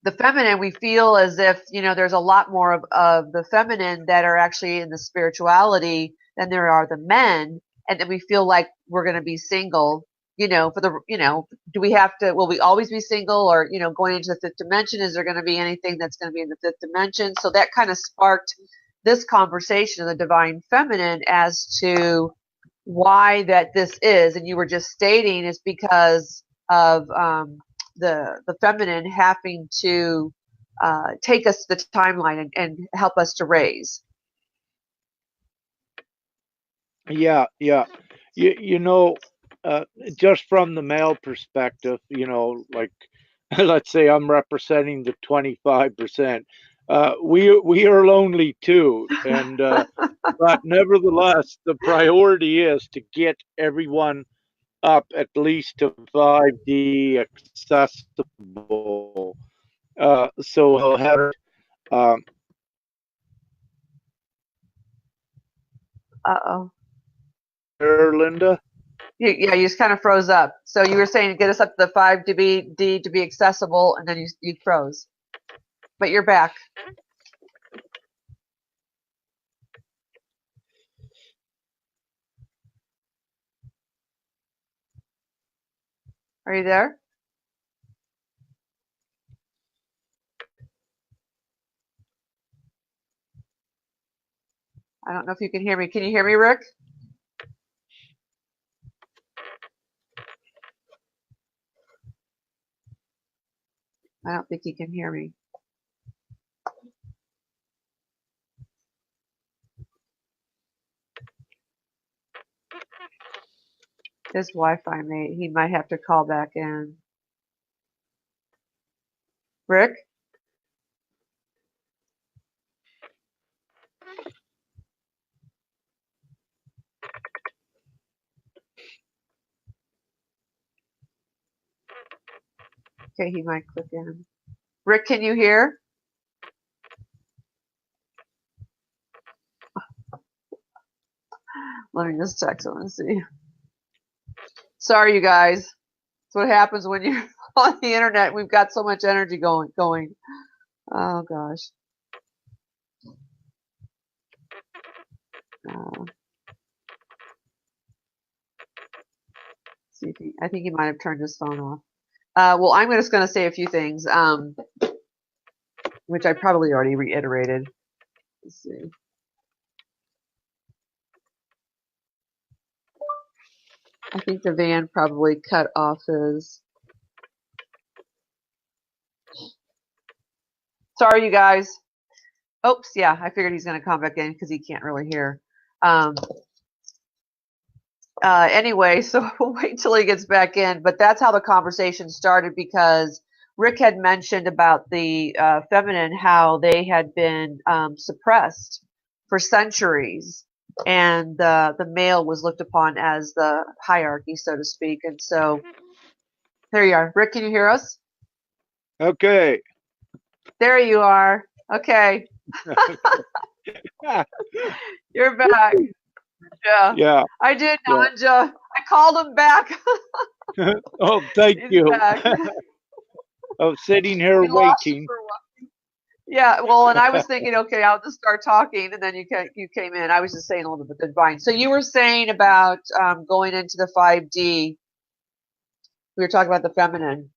the feminine, we feel as if, there's a lot more of the feminine that are actually in the spirituality than there are the men, and that we feel like we're going to be single for the, do we have to, will we always be single, or, going into the fifth dimension, is there going to be anything that's going to be in the fifth dimension? So that kind of sparked this conversation of the divine feminine as to why that this is. And you were just stating it's because of the feminine having to take us to the timeline and help us to raise. Yeah, yeah. Just from the male perspective, like let's say I'm representing the 25%. We are lonely too, and but nevertheless, the priority is to get everyone up at least to 5D accessible. So he'll have um, Uh-oh. Linda. Yeah, you just kind of froze up. So you were saying get us up to the 5D to be accessible, and then you froze. But you're back. Are you there? I don't know if you can hear me. Can you hear me, Rick? I don't think he can hear me. His Wi-Fi he might have to call back in. Rick? Okay, he might click in. Rick, can you hear? Let me just text him and see. Sorry, you guys. That's what happens when you're on the internet. We've got so much energy going. Oh gosh. See if I think he might have turned his phone off. Well, I'm just going to say a few things, which I probably already reiterated. Let's see. I think the van probably cut off his. Sorry, you guys. Oops, yeah, I figured he's going to come back in because he can't really hear. Anyway, so we'll wait till he gets back in. But that's how the conversation started, because Rick had mentioned about the feminine, how they had been suppressed for centuries, and the male was looked upon as the hierarchy, so to speak. And so there you are. Rick, can you hear us? Okay. There you are. Okay. You're back. Yeah. Yeah. I did, Nanja. Yeah. I called him back. Oh, thank you. I was sitting here waiting. Yeah, well, and I was thinking, okay, I'll just start talking, and then you came in. I was just saying a little bit of divine. So you were saying about going into the 5D. We were talking about the feminine.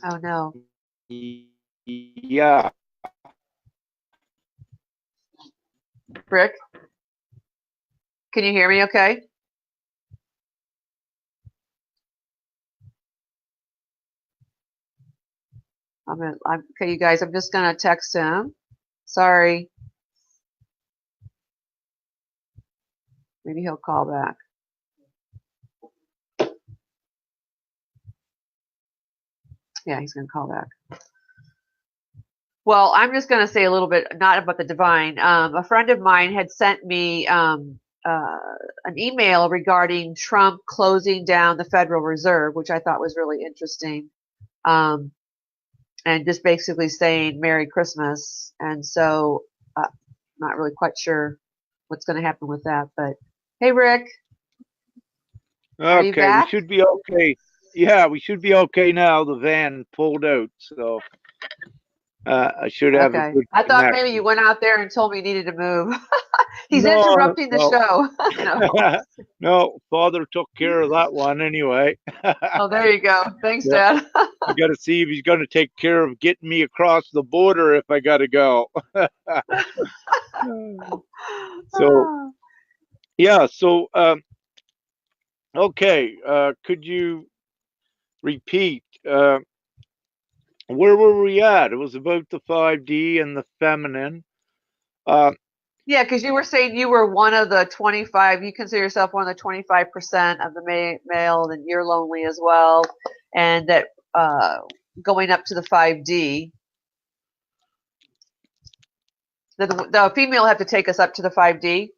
Oh no. Yeah. Rick, can you hear me okay? Okay, you guys, I'm just gonna text him. Sorry. Maybe he'll call back. Yeah, he's gonna call back. Well, I'm just going to say a little bit, not about the divine. A friend of mine had sent me an email regarding Trump closing down the Federal Reserve, which I thought was really interesting, and just basically saying Merry Christmas. And so, not really quite sure what's going to happen with that. But hey, Rick. Okay, we should be okay. Yeah, we should be okay now. The van pulled out, so. I should have a Okay. good I thought maybe you connection. went out there and told me you needed to move. He's No, interrupting the no, show. No. no. Father took care of that one anyway. Oh, there you go. Thanks, Yeah, Dad. I got to see if he's going to take care of getting me across the border if I got to go. So yeah, so okay. Could you repeat? Where were we at? It was about the 5D and the feminine. Uh, Yeah, because you were saying you were one of the 25, you consider yourself one of the 25% of the male, and you're lonely as well, and that going up to the 5D, the female have to take us up to the 5D.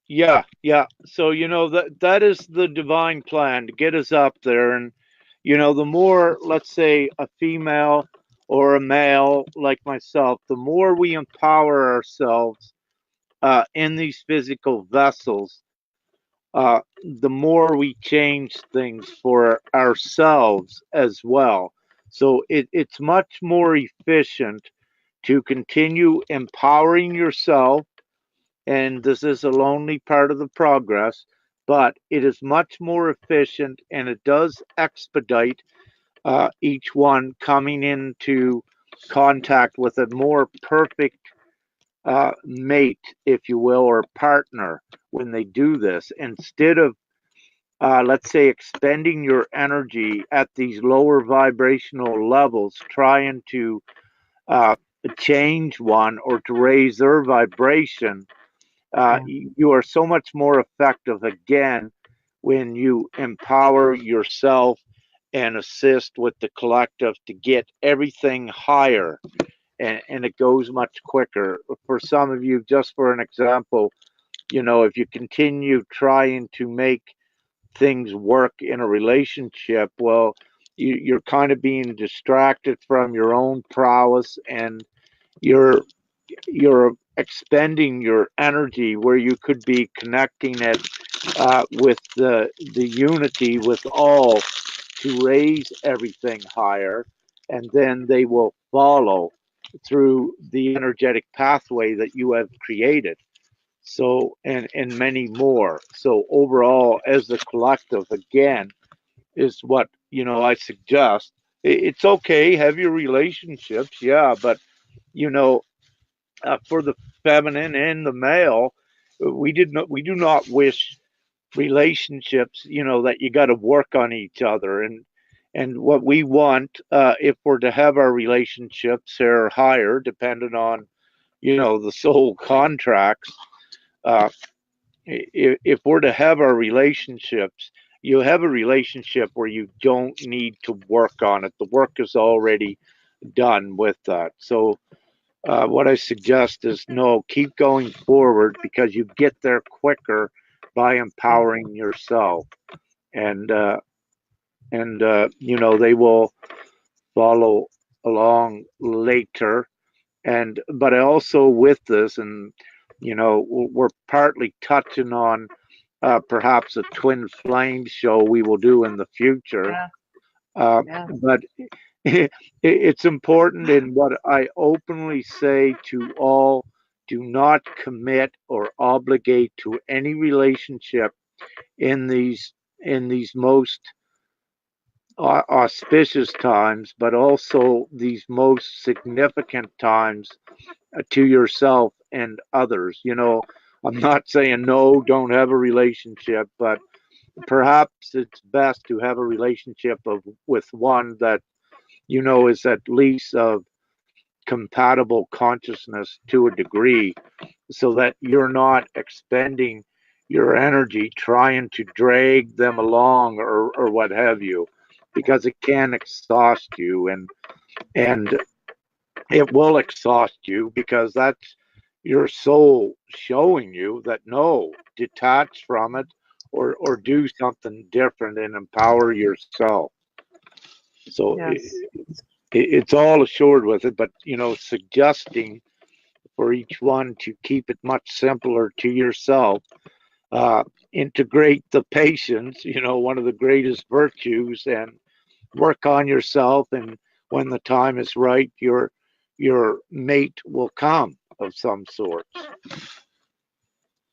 yeah, yeah. So that is the divine plan to get us up there, and the more, let's say, a female or a male like myself, the more we empower ourselves in these physical vessels, the more we change things for ourselves as well. So it's much more efficient to continue empowering yourself, and this is a lonely part of the progress, but it is much more efficient and it does expedite each one coming into contact with a more perfect mate, if you will, or partner when they do this. Instead of, let's say, expending your energy at these lower vibrational levels, trying to uh, change one or to raise their vibration, Yeah. you are so much more effective again when you empower yourself and assist with the collective to get everything higher, and it goes much quicker. For some of you, just for an example, if you continue trying to make things work in a relationship, well, you're kind of being distracted from your own prowess, and you're you're expending your energy where you could be connecting it with the unity with all to raise everything higher, and then they will follow through the energetic pathway that you have created. So, and many more. So overall, as the collective, again, is what I suggest. It's okay, have your relationships, yeah, but you know for the feminine and the male, we do not wish relationships, that you got to work on each other. And what we want, if we're to have our relationships or higher, depending on, the soul contracts, uh, if we're to have our relationships, you have a relationship where you don't need to work on it. The work is already done with that. So what I suggest is no, keep going forward because you get there quicker by Yeah. empowering yourself, and they will follow along later. And but I also with this, and we're partly touching on perhaps a twin flame show we will do in the future. Yeah. Yeah. But it's important, in what I openly say to all: do not commit or obligate to any relationship in these most auspicious times, but also these most significant times to yourself and others. I'm not saying no, don't have a relationship, but perhaps it's best to have a relationship with one that is at least of compatible consciousness to a degree, so that you're not expending your energy trying to drag them along, or what have you, because it can exhaust you, and it will exhaust you, because that's your soul showing you that no, detach from it, or do something different and empower yourself. So Yes. it's all assured with it, but suggesting for each one to keep it much simpler to yourself. Integrate the patience, one of the greatest virtues, and work on yourself. And when the time is right, your mate will come of some sort.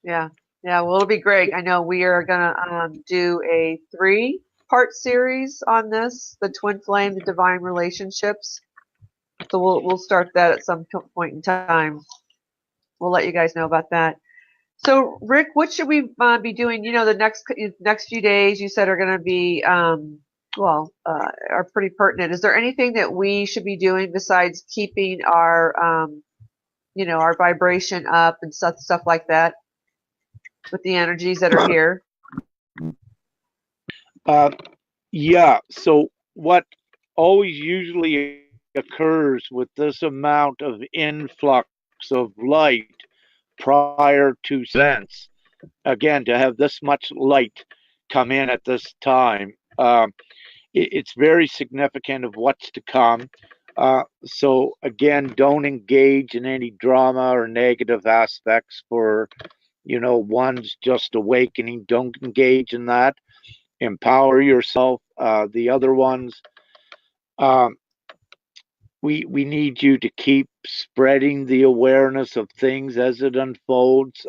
Yeah. Yeah. Well, it'll be great. I know we are going to do a 3-part series on this, the twin flame, the divine relationships. So we'll start that at some point in time. We'll let you guys know about that. So, Rick, what should we be doing? You know, the next few days you said are going to be are pretty pertinent. Is there anything that we should be doing besides keeping our our vibration up and stuff like that with the energies that are here? Yeah. So what always usually occurs with this amount of influx of light prior to events, again, to have this much light come in at this time, it's very significant of what's to come. So again, don't engage in any drama or negative aspects for, one's just awakening. Don't engage in that. Empower yourself. The other ones, um, we need you to keep spreading the awareness of things as it unfolds.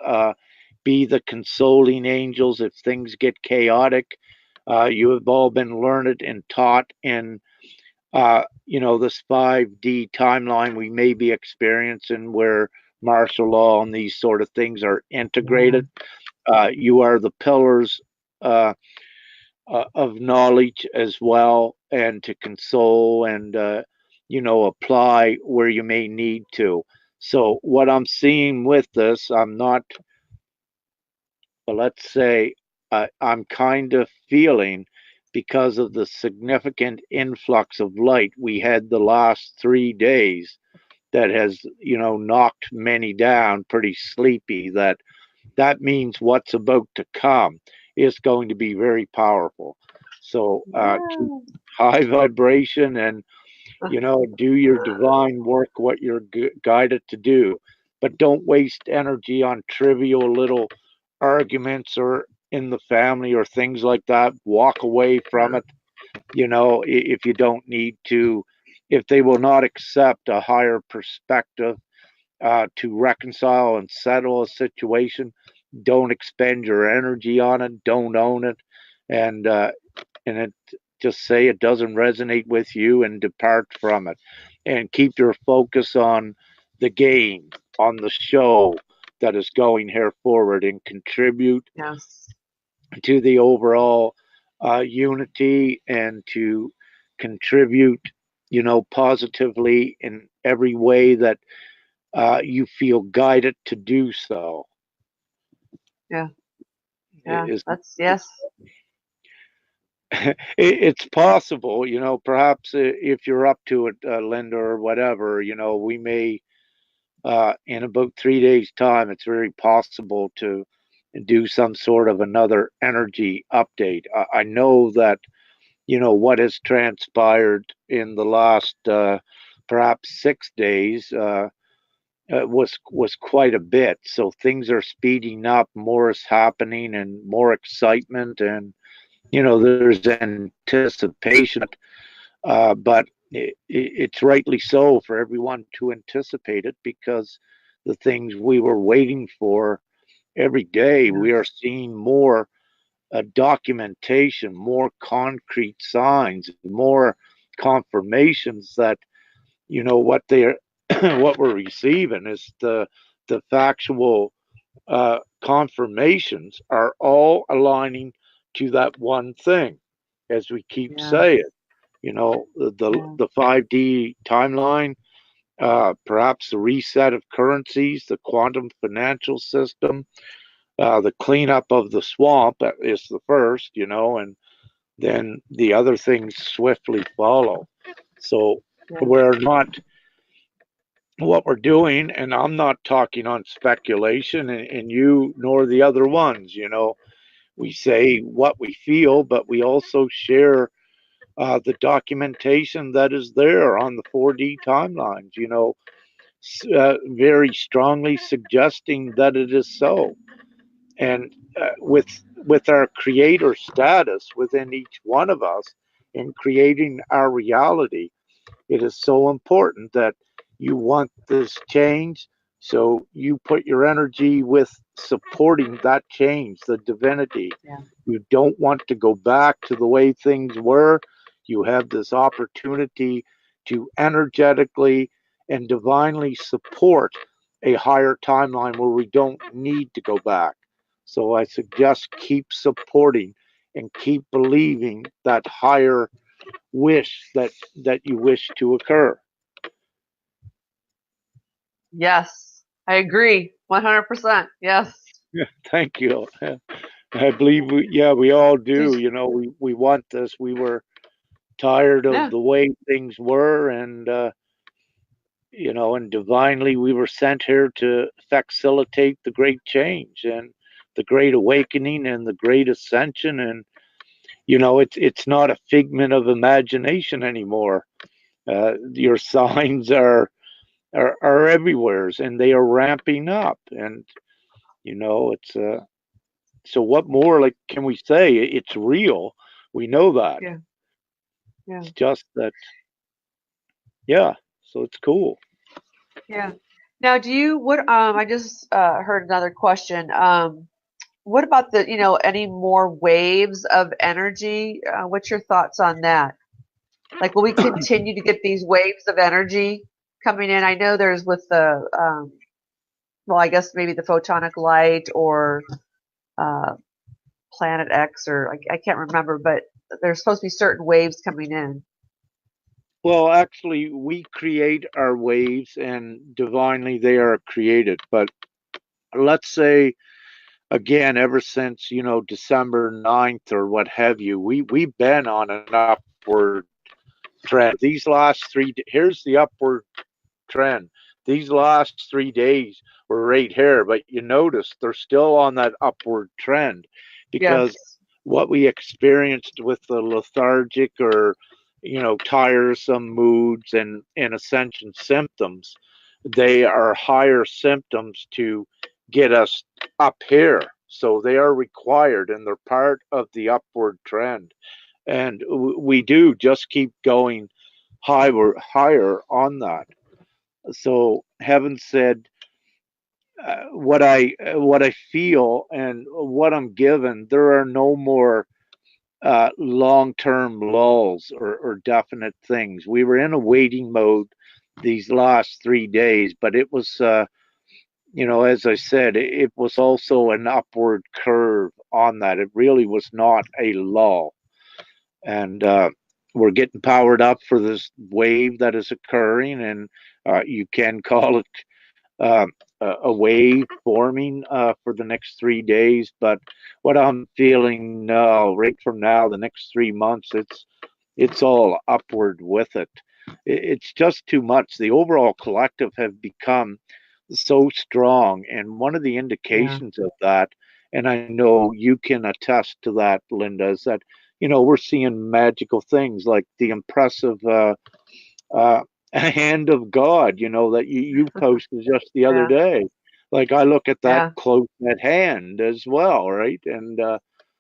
Be the consoling angels if things get chaotic. You have all been learned and taught in this 5D timeline we may be experiencing, where martial law and these sort of things are integrated. You are the pillars of knowledge as well, and to console and apply where you may need to. So what I'm seeing with this, I'm not, let's say, I'm kind of feeling, because of the significant influx of light we had the last 3 days, that has knocked many down pretty sleepy, that means what's about to come is going to be very powerful. So keep high vibration and do your divine work, what you're guided to do, but don't waste energy on trivial little arguments or in the family or things like that. Walk away from it, if you don't need to. If they will not accept a higher perspective to reconcile and settle a situation, don't expend your energy on it. Don't own it, and it just say it doesn't resonate with you and depart from it, and keep your focus on the game, on the show that is going here forward, and contribute to the overall unity, and to contribute positively in every way that you feel guided to do so. Yeah. That's yes. It's possible, perhaps if you're up to it, Linda, or whatever, we may, in about 3 days' time, it's very possible to do some sort of another energy update. I know that, what has transpired in the last perhaps 6 days was quite a bit. So things are speeding up, more is happening, and more excitement, and there's anticipation, but it's rightly so for everyone to anticipate it, because the things we were waiting for, every day we are seeing more documentation, more concrete signs, more confirmations that what they're what we're receiving is the factual confirmations are all aligning to that one thing, as we keep saying. The 5D timeline, perhaps the reset of currencies, the quantum financial system, the cleanup of the swamp is the first, and then the other things swiftly follow. So we're not, what we're doing, and I'm not talking on speculation, and you nor the other ones, we say what we feel, but we also share the documentation that is there on the 4D timelines, very strongly suggesting that it is so. And with our creator status within each one of us in creating our reality, it is so important that You want this change, so you put your energy with supporting that change, the divinity. Yeah. You don't want to go back to the way things were. You have this opportunity to energetically and divinely support a higher timeline where we don't need to go back. So I suggest keep supporting and keep believing that higher wish that you wish to occur. Yes, I agree. 100%. Yes. Yeah, thank you. I believe we all do. Did, You know, we want this. We were tired of yeah. the way things were, and you know, and divinely we were sent here to facilitate the great change and the great awakening and the great ascension. And you know, it's not a figment of imagination anymore. Your signs are everywhere, and they are ramping up. And you know, it's so what more like can we say? It's real. We know that. Yeah. Yeah. It's just that, yeah. So it's cool. Yeah. Now, do you what I just heard another question. What about the, any more waves of energy? What's your thoughts on that? Like, will we continue to get these waves of energy coming in? I know there's with the well, I guess maybe the photonic light or uh Planet X, or I can't remember, but there's supposed to be certain waves coming in. Well, actually, we create our waves, and divinely they are created. But let's say again, ever since December 9th or what have you, we've been on an upward trend. These last here's the upward trend. These last 3 days were right here, but you notice they're still on that upward trend because Yes. what we experienced with the lethargic or tiresome moods and ascension symptoms, they are higher symptoms to get us up here. So they are required and they're part of the upward trend. And we do just keep going higher on that. So heaven said, what I feel and what I'm given, there are no more long-term lulls or definite things. We were in a waiting mode these last 3 days, but it was, as I said, it was also an upward curve on that. It really was not a lull, and we're getting powered up for this wave that is occurring, and you can call it uh, a wave forming for the next 3 days. But what I'm feeling now, right from now, the next 3 months, it's all upward with it. It's just too much. The overall collective have become so strong, and one of the Yeah. indications of that, and I know you can attest to that, Linda, is that we're seeing magical things like the impressive uh, hand of God, that you posted just the other Yeah. day. Like I look at that Yeah. close net hand as well, right? And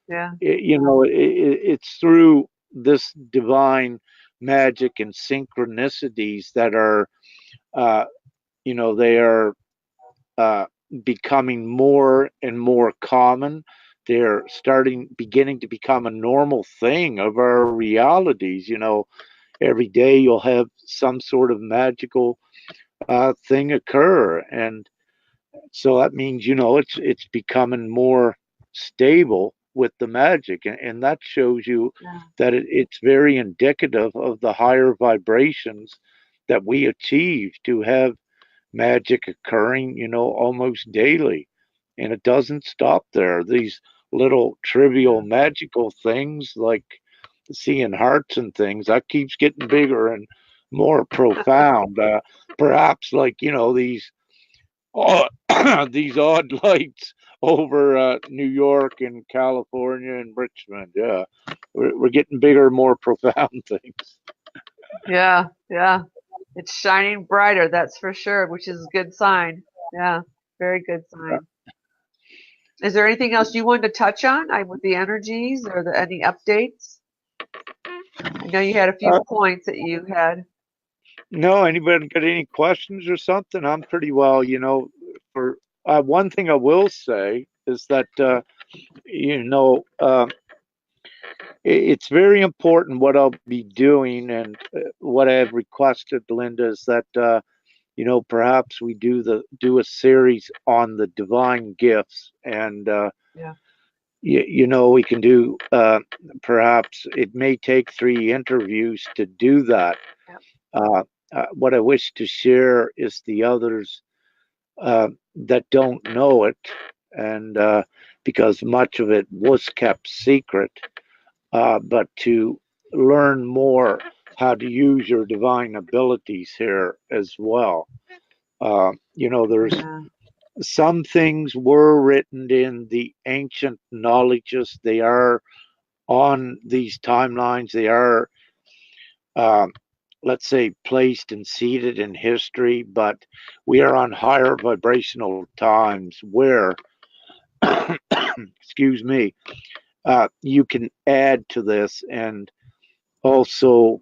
Yeah. it's through this divine magic and synchronicities that are, uh, they are uh, becoming more and more common. They're beginning to become a normal thing of our realities. Every day you'll have some sort of magical thing occur, and so that means it's becoming more stable with the magic, and that shows you Yeah. that it's very indicative of the higher vibrations that we achieve to have magic occurring almost daily. And it doesn't stop there. These little trivial Yeah. magical things like seeing hearts and things, that keeps getting bigger and more profound. Perhaps like odd, these odd lights over New York and California and Richmond. Yeah, we're getting bigger, more profound things. Yeah. Yeah. It's shining brighter, that's for sure, which is a good sign. Yeah. Very good sign. Is there anything else you wanted to touch on with the energies or any updates? I know you had a few Uh, points that you had. No, anybody got any questions or something? I'm pretty well, for one thing I will say is that, you know, it's very important what I'll be doing and what I have requested, Linda, is that, perhaps we do a series on the divine gifts and, Yeah. we can do, perhaps it may take 3 interviews to do that. Yep. Uh, what I wish to share is the others that don't know it, and because much of it was kept secret, but to learn more how to use your divine abilities here as well. There's Yeah. some things were written in the ancient knowledges. They are on these timelines. They are, um, let's say, placed and seated in history, but we are on higher vibrational times where, excuse me, you can add to this and also,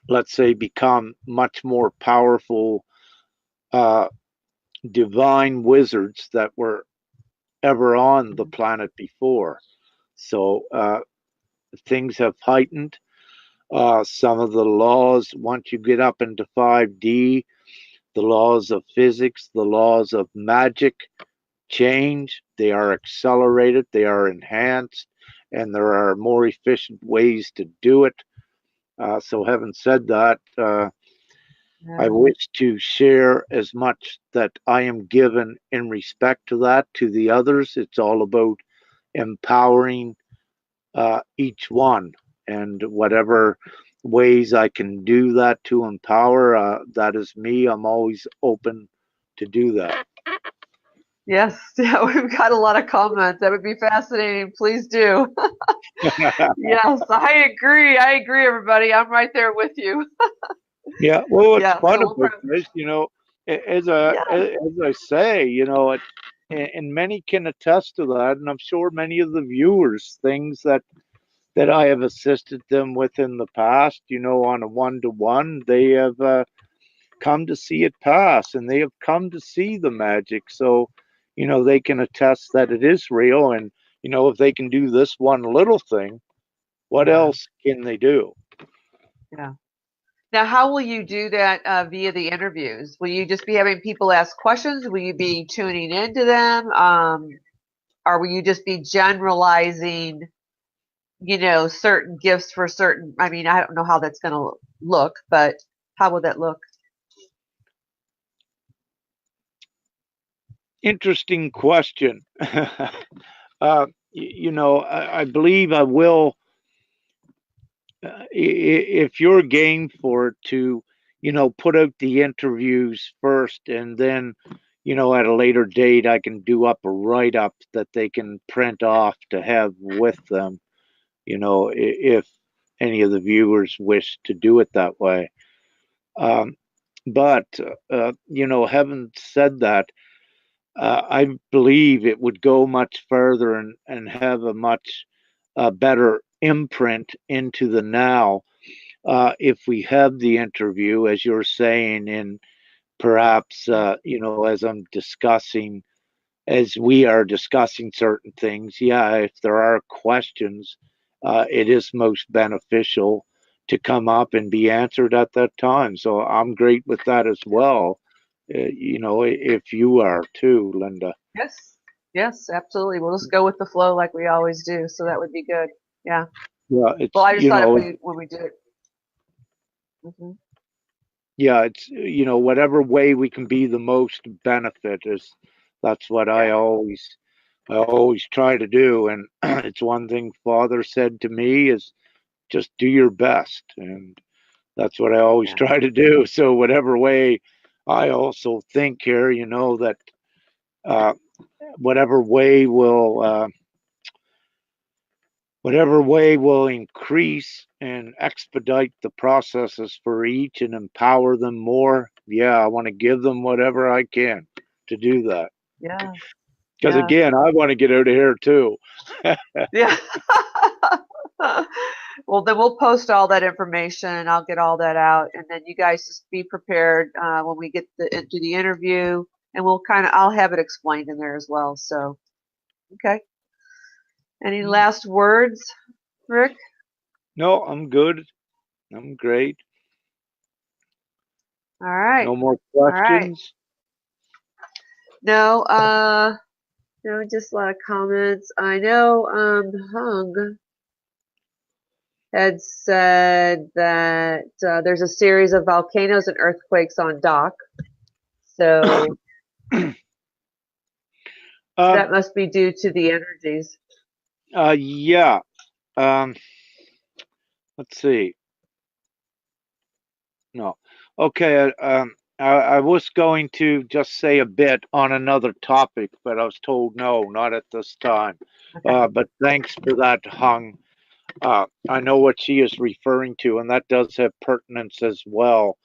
let's say, become much more powerful uh, divine wizards that were ever on the planet before. So things have heightened. Some of the laws, once you get up into 5D, the laws of physics, the laws of magic change. They are accelerated, they are enhanced, and there are more efficient ways to do it. So, having said that, I Yeah. wish to share as much that I am given in respect to that to the others. It's all about empowering each one, and whatever ways I can do that to empower, that is me. I'm always open to do that. Yes. Yeah. We've got a lot of comments. That would be fascinating. Please do. Yes, I agree. I agree, everybody. I'm right there with you. Yeah, well, what's Yeah. fun So we'll about probably. this, Yeah. as I say, and many can attest to that, and I'm sure many of the viewers, things that I have assisted them with in the past, on a one-to-one, they have come to see it pass, and they have come to see the magic. So, they can attest that it is real, and if they can do this one little thing, what Yeah. else can they do? Yeah. Now, how will you do that via the interviews? Will you just be having people ask questions? Will you be tuning into them? Or will you just be generalizing, certain gifts for certain? I mean, I don't know how that's going to look, but how will that look? Interesting question. I believe I will, if you're game for it, to, put out the interviews first, and then, at a later date, I can do up a write up that they can print off to have with them, if any of the viewers wish to do it that way. Um, but, having said that, I believe it would go much further and have a much better imprint into the now if we have the interview, as you're saying, and perhaps, as I'm discussing, as we are discussing certain things, yeah, if there are questions, it is most beneficial to come up and be answered at that time. So I'm great with that as well. If you are too, Linda. Yes. Yes, absolutely. We'll just go with the flow like we always do. So that would be good. Yeah. Yeah, Well, it's I just thought if we when we do it. Hmm. yeah, it's whatever way we can be the most benefit is that's what Yeah. I always try to do. And it's one thing Father said to me is just do your best, and that's what I always Yeah. try to do. So whatever way I also think here, that uh, whatever way will whatever way will increase and expedite the processes for each and empower them more. Yeah, I want to give them whatever I can to do that. Yeah. Because Yeah. again, I want to get out of here too. Yeah. Well, then we'll post all that information and I'll get all that out. And then you guys just be prepared when we get do the interview, and I'll have it explained in there as well. So, okay. Any last words, Rick? No, I'm good. I'm great. All right. No more All right. questions? No, no, just a lot of comments. I know Hung had said that there's a series of volcanoes and earthquakes on Dock. So that must be due to the energies. Yeah. Let's see. No. Okay. I was going to just say a bit on another topic, but I was told no, not at this time. Okay. But thanks for that, Hung. I know what she is referring to, and that does have pertinence as well.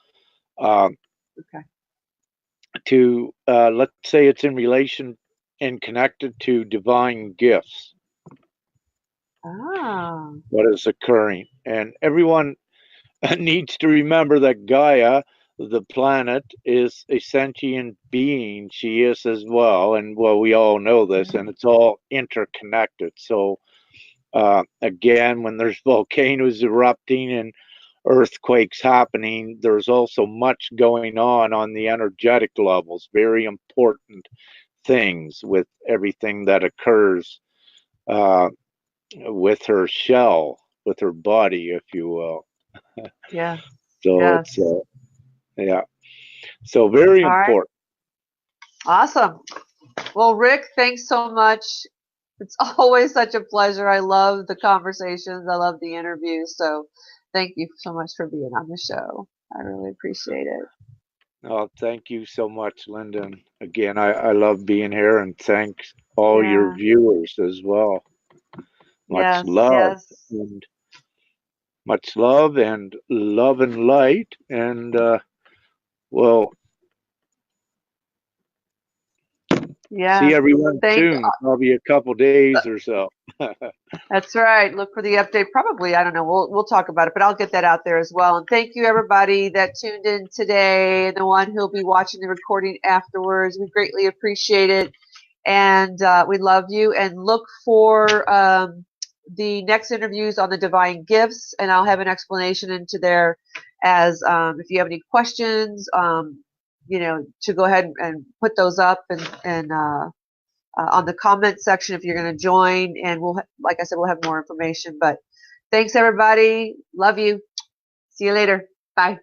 Okay. To let's say it's in relation and connected to divine gifts. Ah. What is occurring, and everyone needs to remember that Gaia, the planet, is a sentient being. She is as well, and well, we all know this, and it's all interconnected. So again, when there's volcanoes erupting and earthquakes happening, there's also much going on the energetic levels, very important things with everything that occurs with her shell, with her body, if you will. Yeah. So Yes. it's yeah, so very All right. important. Awesome. Well, Rick, thanks so much. It's always such a pleasure. I love the conversations. I love the interviews. So thank you so much for being on the show. I really appreciate it. Oh, thank you so much, Lyndon. Again, I love being here, and thanks all your viewers as well. Much love. And much love and light, and well, see everyone soon, probably a couple days or so. That's right. Look for the update. Probably, I don't know. We'll talk about it, but I'll get that out there as well. And thank you everybody that tuned in today, and the one who'll be watching the recording afterwards. We greatly appreciate it, and we love you. And look for the next interviews on the divine gifts, and I'll have an explanation into there as if you have any questions, to go ahead and put those up and on the comment section if you're going to join, and like I said, we'll have more information. But thanks everybody. Love you. See you later. Bye.